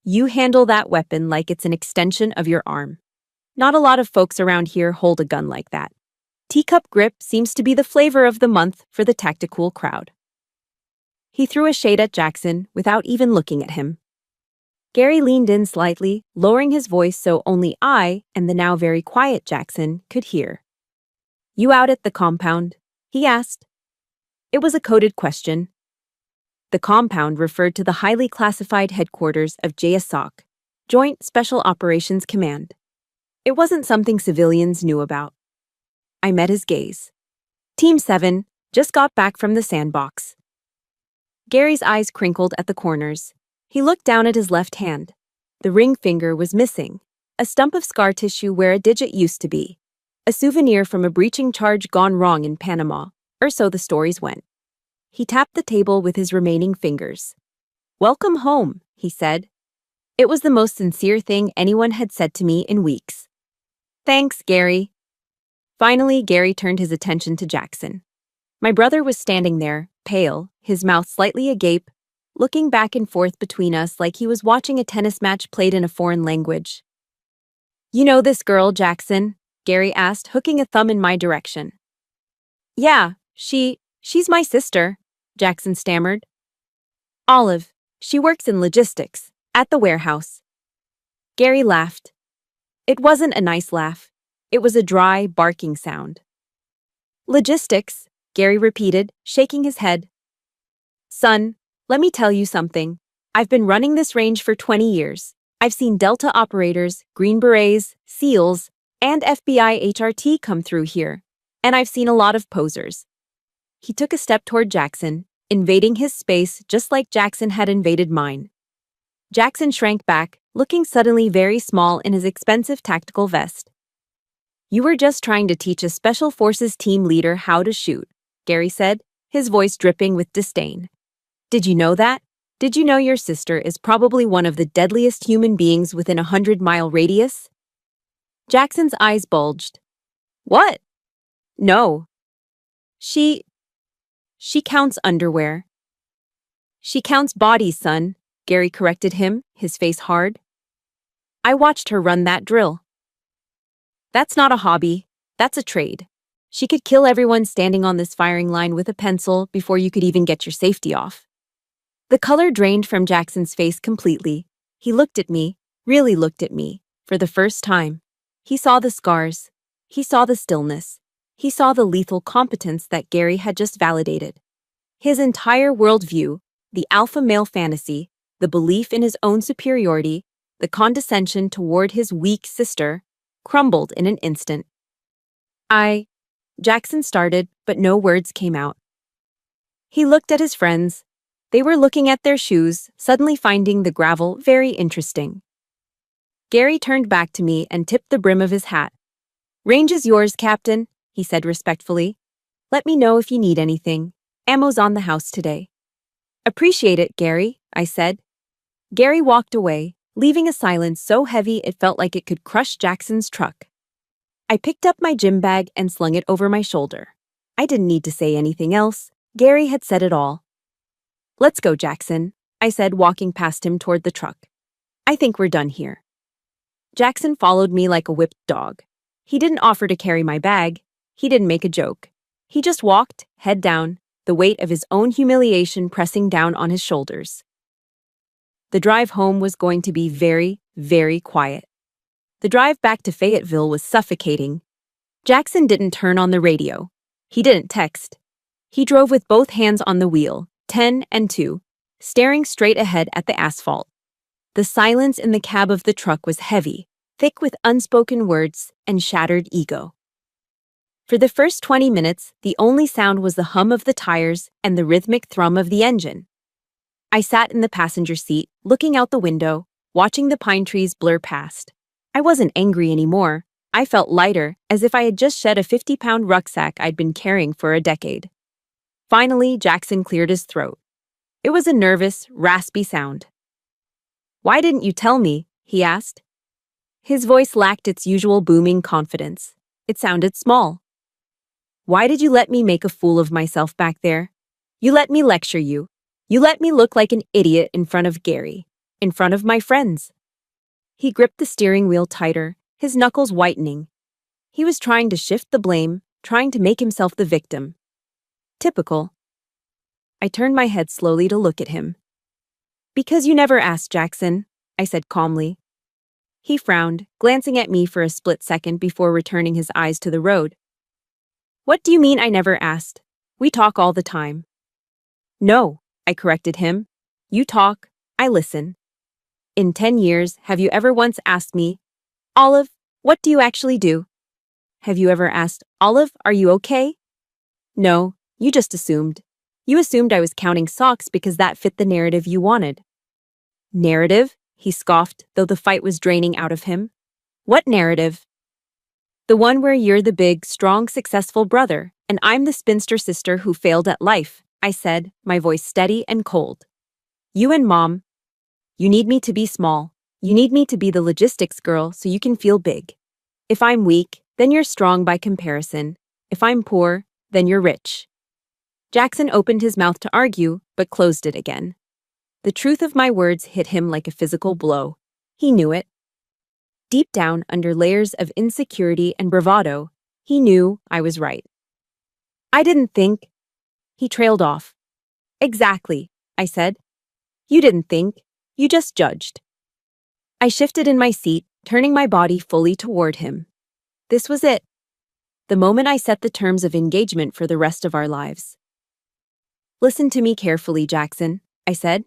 You handle that weapon like it's an extension of your arm. Not a lot of folks around here hold a gun like that. Teacup grip seems to be the flavor of the month for the tactical crowd. He threw a shade at Jackson without even looking at him. Gary leaned in slightly, lowering his voice so only I and the now very quiet Jackson could hear. You out at the compound? He asked. It was a coded question. The compound referred to the highly classified headquarters of JSOC, Joint Special Operations Command. It wasn't something civilians knew about. I met his gaze. Team 7 just got back from the sandbox. Gary's eyes crinkled at the corners. He looked down at his left hand. The ring finger was missing, a stump of scar tissue where a digit used to be. A souvenir from a breaching charge gone wrong in Panama, or so the stories went. He tapped the table with his remaining fingers. Welcome home, he said. It was the most sincere thing anyone had said to me in weeks. Thanks, Gary. Finally, Gary turned his attention to Jackson. My brother was standing there, pale, his mouth slightly agape, looking back and forth between us like he was watching a tennis match played in a foreign language. You know this girl, Jackson? Gary asked, hooking a thumb in my direction. Yeah, she's my sister, Jackson stammered. Olive, she works in logistics, at the warehouse. Gary laughed. It wasn't a nice laugh. It was a dry, barking sound. Logistics, Gary repeated, shaking his head. Son, let me tell you something. I've been running this range for 20 years. I've seen Delta operators, Green Berets, SEALs, and FBI HRT come through here. And I've seen a lot of posers. He took a step toward Jackson, invading his space just like Jackson had invaded mine. Jackson shrank back, looking suddenly very small in his expensive tactical vest. You were just trying to teach a Special Forces team leader how to shoot, Gary said, his voice dripping with disdain. Did you know that? Did you know your sister is probably one of the deadliest human beings within a 100-mile radius? Jackson's eyes bulged. What? No. She counts underwear. She counts bodies, son, Gary corrected him, his face hard. I watched her run that drill. That's not a hobby, that's a trade. She could kill everyone standing on this firing line with a pencil before you could even get your safety off. The color drained from Jackson's face completely. He looked at me, really looked at me, for the first time. He saw the scars. He saw the stillness. He saw the lethal competence that Gary had just validated. His entire worldview, the alpha male fantasy, the belief in his own superiority, the condescension toward his weak sister, crumbled in an instant. Jackson started, but no words came out. He looked at his friends. They were looking at their shoes, suddenly finding the gravel very interesting. Gary turned back to me and tipped the brim of his hat. Range is yours, Captain, he said respectfully. Let me know if you need anything. Ammo's on the house today. Appreciate it, Gary, I said. Gary walked away, leaving a silence so heavy it felt like it could crush Jackson's truck. I picked up my gym bag and slung it over my shoulder. I didn't need to say anything else. Gary had said it all. Let's go, Jackson, I said, walking past him toward the truck. I think we're done here. Jackson followed me like a whipped dog. He didn't offer to carry my bag. He didn't make a joke. He just walked, head down, the weight of his own humiliation pressing down on his shoulders. The drive home was going to be very, very quiet. The drive back to Fayetteville was suffocating. Jackson didn't turn on the radio. He didn't text. He drove with both hands on the wheel, 10 and 2, staring straight ahead at the asphalt. The silence in the cab of the truck was heavy, thick with unspoken words and shattered ego. For the first 20 minutes, the only sound was the hum of the tires and the rhythmic thrum of the engine. I sat in the passenger seat, looking out the window, watching the pine trees blur past. I wasn't angry anymore. I felt lighter, as if I had just shed a 50-pound rucksack I'd been carrying for a decade. Finally, Jackson cleared his throat. It was a nervous, raspy sound. Why didn't you tell me? He asked. His voice lacked its usual booming confidence. It sounded small. Why did you let me make a fool of myself back there? You let me lecture you. You let me look like an idiot in front of Gary, in front of my friends. He gripped the steering wheel tighter, his knuckles whitening. He was trying to shift the blame, trying to make himself the victim. Typical. I turned my head slowly to look at him. Because you never asked, Jackson, I said calmly. He frowned, glancing at me for a split second before returning his eyes to the road. What do you mean I never asked? We talk all the time. No, I corrected him. You talk, I listen. In 10 years, have you ever once asked me, Olive, what do you actually do? Have you ever asked, Olive, are you okay? No, you just assumed. You assumed I was counting socks because that fit the narrative you wanted. Narrative? He scoffed, though the fight was draining out of him. What narrative? The one where you're the big, strong, successful brother, and I'm the spinster sister who failed at life, I said, my voice steady and cold. You and Mom. You need me to be small. You need me to be the logistics girl so you can feel big. If I'm weak, then you're strong by comparison. If I'm poor, then you're rich. Jackson opened his mouth to argue, but closed it again. The truth of my words hit him like a physical blow. He knew it. Deep down, under layers of insecurity and bravado, he knew I was right. I didn't think. He trailed off. Exactly, I said. You didn't think. You just judged. I shifted in my seat, turning my body fully toward him. This was it. The moment I set the terms of engagement for the rest of our lives. Listen to me carefully, Jackson, I said,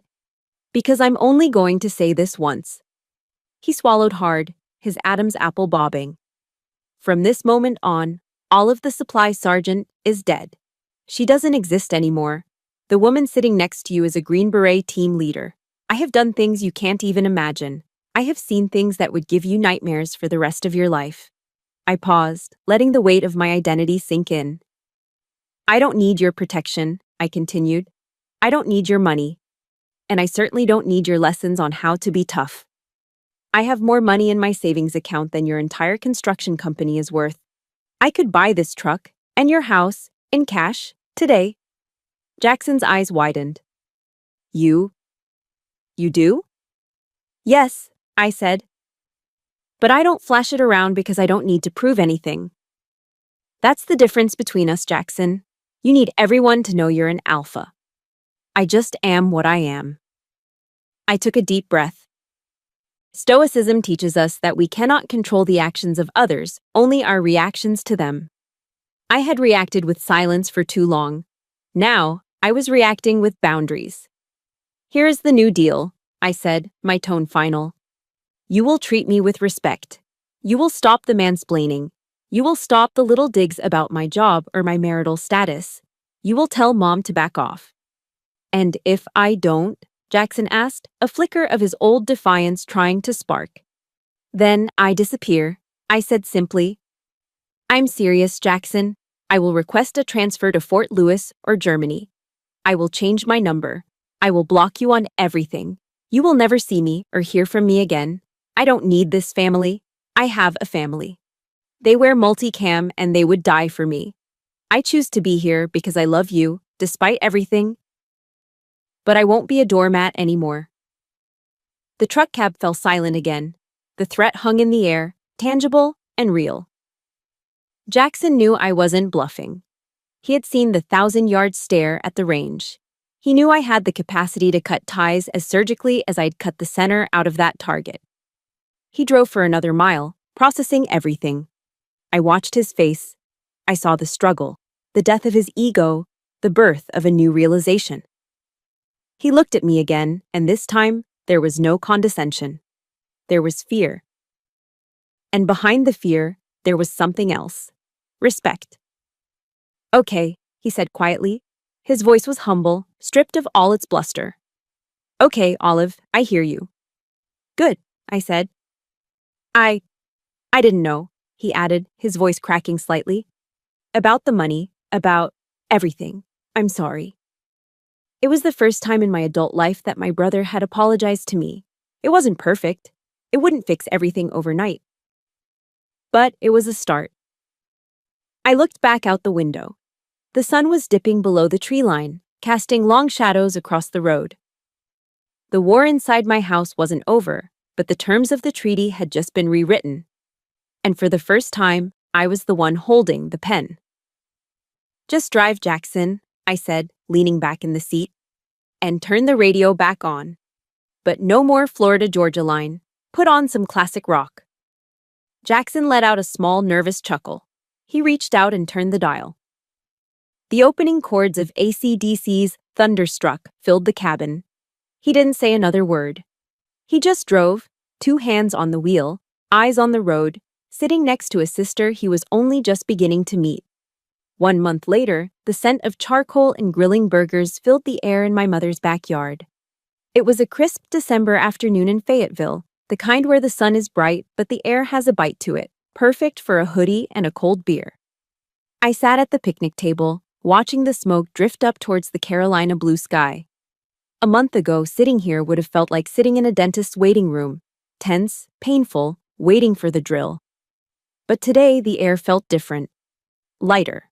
because I'm only going to say this once. He swallowed hard, his Adam's apple bobbing. From this moment on, Olive the supply sergeant is dead. She doesn't exist anymore. The woman sitting next to you is a Green Beret team leader. I have done things you can't even imagine. I have seen things that would give you nightmares for the rest of your life. I paused, letting the weight of my identity sink in. I don't need your protection, I continued. I don't need your money. And I certainly don't need your lessons on how to be tough. I have more money in my savings account than your entire construction company is worth. I could buy this truck and your house in cash today. Jackson's eyes widened. You do? Yes, I said. But I don't flash it around because I don't need to prove anything. That's the difference between us, Jackson. You need everyone to know you're an alpha. I just am what I am. I took a deep breath. Stoicism teaches us that we cannot control the actions of others, only our reactions to them. I had reacted with silence for too long. Now, I was reacting with boundaries. Here is the new deal, I said, my tone final. You will treat me with respect. You will stop the mansplaining. You will stop the little digs about my job or my marital status. You will tell Mom to back off. And if I don't, Jackson asked, a flicker of his old defiance trying to spark. Then I disappear, I said simply. I'm serious, Jackson. I will request a transfer to Fort Lewis or Germany. I will change my number. I will block you on everything. You will never see me or hear from me again. I don't need this family. I have a family. They wear multicam and they would die for me. I choose to be here because I love you, despite everything. But I won't be a doormat anymore. The truck cab fell silent again. The threat hung in the air, tangible and real. Jackson knew I wasn't bluffing. He had seen the 1,000-yard stare at the range. He knew I had the capacity to cut ties as surgically as I'd cut the center out of that target. He drove for another mile, processing everything. I watched his face. I saw the struggle, the death of his ego, the birth of a new realization. He looked at me again, and this time, there was no condescension. There was fear. And behind the fear, there was something else. Respect. Okay, he said quietly. His voice was humble, stripped of all its bluster. Okay, Olive, I hear you. Good, I said. I didn't know, he added, his voice cracking slightly. About the money, about everything. I'm sorry. It was the first time in my adult life that my brother had apologized to me. It wasn't perfect. It wouldn't fix everything overnight. But it was a start. I looked back out the window. The sun was dipping below the tree line, casting long shadows across the road. The war inside my house wasn't over, but the terms of the treaty had just been rewritten. And for the first time, I was the one holding the pen. "Just drive, Jackson," I said, leaning back in the seat, "and turn the radio back on. But no more Florida Georgia line. Put on some classic rock." Jackson let out a small, nervous chuckle. He reached out and turned the dial. The opening chords of AC/DC's Thunderstruck filled the cabin. He didn't say another word. He just drove, 2 hands on the wheel, eyes on the road, sitting next to a sister he was only just beginning to meet. 1 month later, the scent of charcoal and grilling burgers filled the air in my mother's backyard. It was a crisp December afternoon in Fayetteville, the kind where the sun is bright but the air has a bite to it, perfect for a hoodie and a cold beer. I sat at the picnic table, watching the smoke drift up towards the Carolina blue sky. A month ago, sitting here would have felt like sitting in a dentist's waiting room, tense, painful, waiting for the drill. But today, the air felt different, lighter.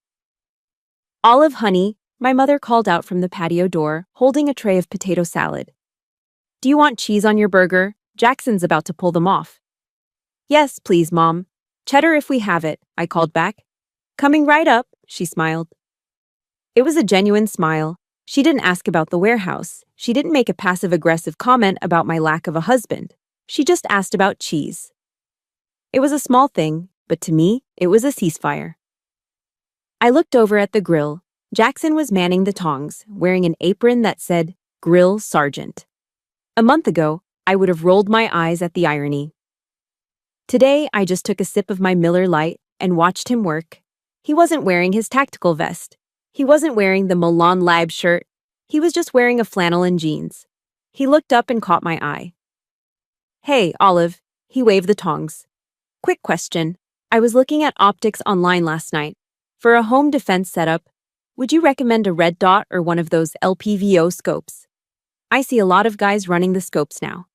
"Olive, honey," my mother called out from the patio door, holding a tray of potato salad. "Do you want cheese on your burger? Jackson's about to pull them off." "Yes, please, Mom. Cheddar if we have it," I called back. "Coming right up," she smiled. It was a genuine smile. She didn't ask about the warehouse. She didn't make a passive-aggressive comment about my lack of a husband. She just asked about cheese. It was a small thing, but to me, it was a ceasefire. I looked over at the grill. Jackson was manning the tongs, wearing an apron that said, "Grill Sergeant." A month ago, I would have rolled my eyes at the irony. Today, I just took a sip of my Miller Lite and watched him work. He wasn't wearing his tactical vest. He wasn't wearing the Milan Lab shirt. He was just wearing a flannel and jeans. He looked up and caught my eye. "Hey, Olive," he waved the tongs. "Quick question. I was looking at optics online last night. For a home defense setup, would you recommend a red dot or one of those LPVO scopes? I see a lot of guys running the scopes now."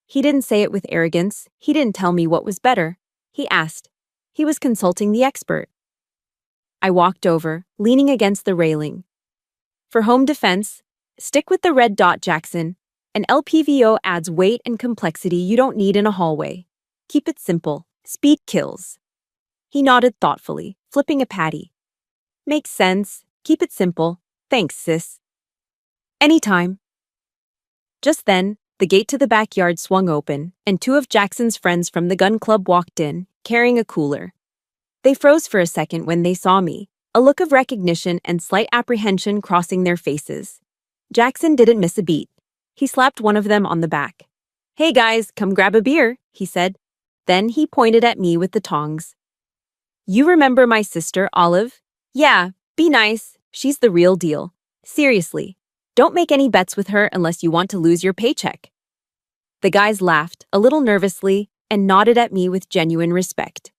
He didn't say it with arrogance. He didn't tell me what was better. He asked. He was consulting the expert. I walked over, leaning against the railing. "For home defense, stick with the red dot, Jackson. An LPVO adds weight and complexity you don't need in a hallway. Keep it simple. Speed kills." He nodded thoughtfully, flipping a patty. "Makes sense. Keep it simple. Thanks, sis." "Anytime." Just then, the gate to the backyard swung open, and 2 of Jackson's friends from the gun club walked in, carrying a cooler. They froze for a second when they saw me, a look of recognition and slight apprehension crossing their faces. Jackson didn't miss a beat. He slapped one of them on the back. "Hey guys, come grab a beer," he said. Then he pointed at me with the tongs. "You remember my sister, Olive? Yeah, be nice. She's the real deal. Seriously, don't make any bets with her unless you want to lose your paycheck." The guys laughed, a little nervously, and nodded at me with genuine respect.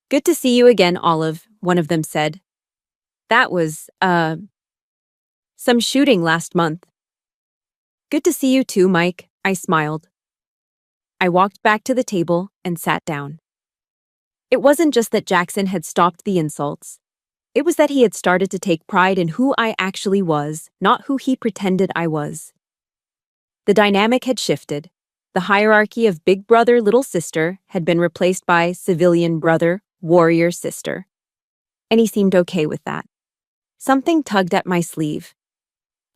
"Good to see you again, Olive," one of them said. "That was, some shooting last month." "Good to see you too, Mike," I smiled. I walked back to the table and sat down. It wasn't just that Jackson had stopped the insults. It was that he had started to take pride in who I actually was, not who he pretended I was. The dynamic had shifted. The hierarchy of big brother, little sister had been replaced by civilian brother, warrior sister. And he seemed okay with that. Something tugged at my sleeve.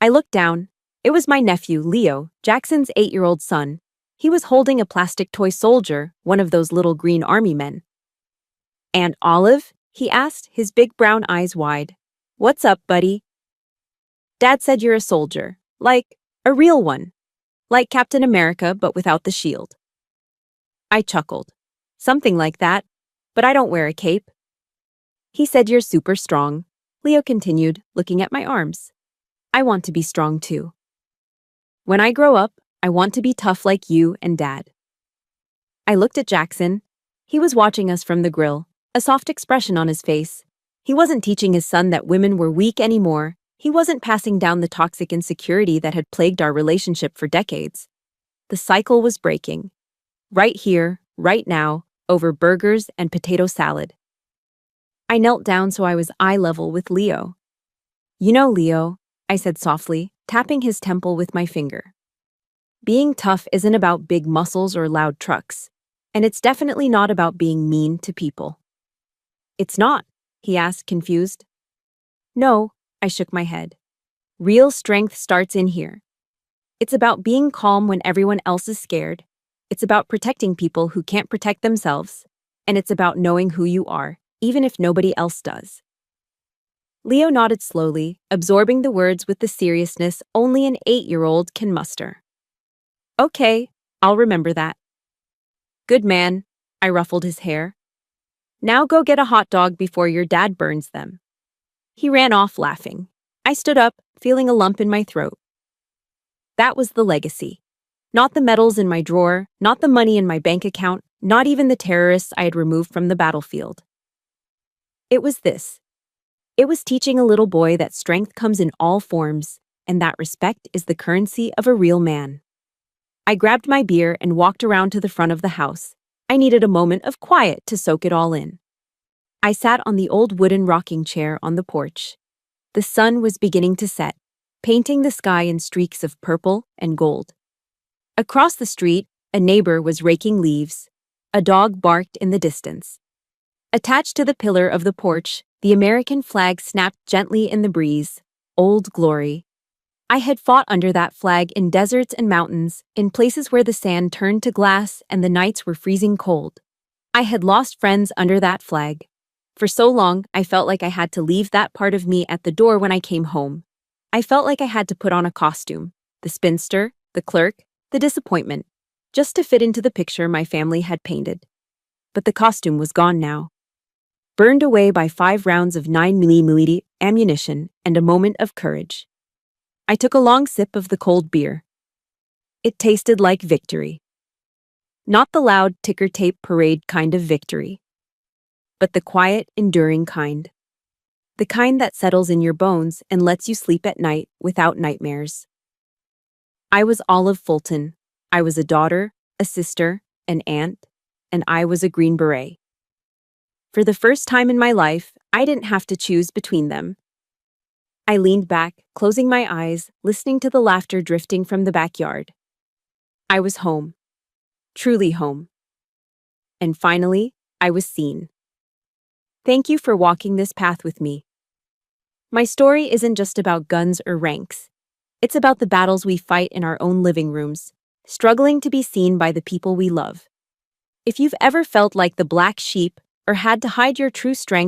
I looked down. It was my nephew, Leo, Jackson's 8-year-old son. He was holding a plastic toy soldier, one of those little green army men. "And Olive?" he asked, his big brown eyes wide. "What's up, buddy?" "Dad said you're a soldier. Like, a real one. Like Captain America, but without the shield." I chuckled. "Something like that. But I don't wear a cape." "He said you're super strong," Leo continued, looking at my arms. "I want to be strong too. When I grow up, I want to be tough like you and Dad." I looked at Jackson. He was watching us from the grill, a soft expression on his face. He wasn't teaching his son that women were weak anymore. He wasn't passing down the toxic insecurity that had plagued our relationship for decades. The cycle was breaking. Right here, right now, over burgers and potato salad. I knelt down so I was eye level with Leo. "You know, Leo, I said softly, tapping his temple with my finger. Being tough isn't about big muscles or loud trucks, and it's definitely not about being mean to people. It's not, he asked, confused. No, I shook my head. Real strength starts in here. It's about being calm when everyone else is scared. It's about protecting people who can't protect themselves. And it's about knowing who you are, even if nobody else does. Leo nodded slowly, absorbing the words with the seriousness only an 8-year-old can muster. Okay, I'll remember that. Good man, I ruffled his hair. Now go get a hot dog before your dad burns them. He ran off laughing. I stood up, feeling a lump in my throat. That was the legacy. Not the medals in my drawer, not the money in my bank account, not even the terrorists I had removed from the battlefield. It was this. It was teaching a little boy that strength comes in all forms, and that respect is the currency of a real man. I grabbed my beer and walked around to the front of the house. I needed a moment of quiet to soak it all in. I sat on the old wooden rocking chair on the porch. The sun was beginning to set, painting the sky in streaks of purple and gold. Across the street, a neighbor was raking leaves. A dog barked in the distance. Attached to the pillar of the porch, the American flag snapped gently in the breeze. Old Glory. I had fought under that flag in deserts and mountains, in places where the sand turned to glass and the nights were freezing cold. I had lost friends under that flag. For so long, I felt like I had to leave that part of me at the door when I came home. I felt like I had to put on a costume, the spinster, the clerk, the disappointment, just to fit into the picture my family had painted. But the costume was gone now. Burned away by 5 rounds of 9mm ammunition and a moment of courage. I took a long sip of the cold beer. It tasted like victory. Not the loud ticker tape parade kind of victory, but the quiet, enduring kind. The kind that settles in your bones and lets you sleep at night without nightmares. I was Olive Fulton. I was a daughter, a sister, an aunt, and I was a Green Beret. For the first time in my life, I didn't have to choose between them. I leaned back, closing my eyes, listening to the laughter drifting from the backyard. I was home. Truly home. And finally, I was seen. Thank you for walking this path with me. My story isn't just about guns or ranks. It's about the battles we fight in our own living rooms, struggling to be seen by the people we love. If you've ever felt like the black sheep or had to hide your true strength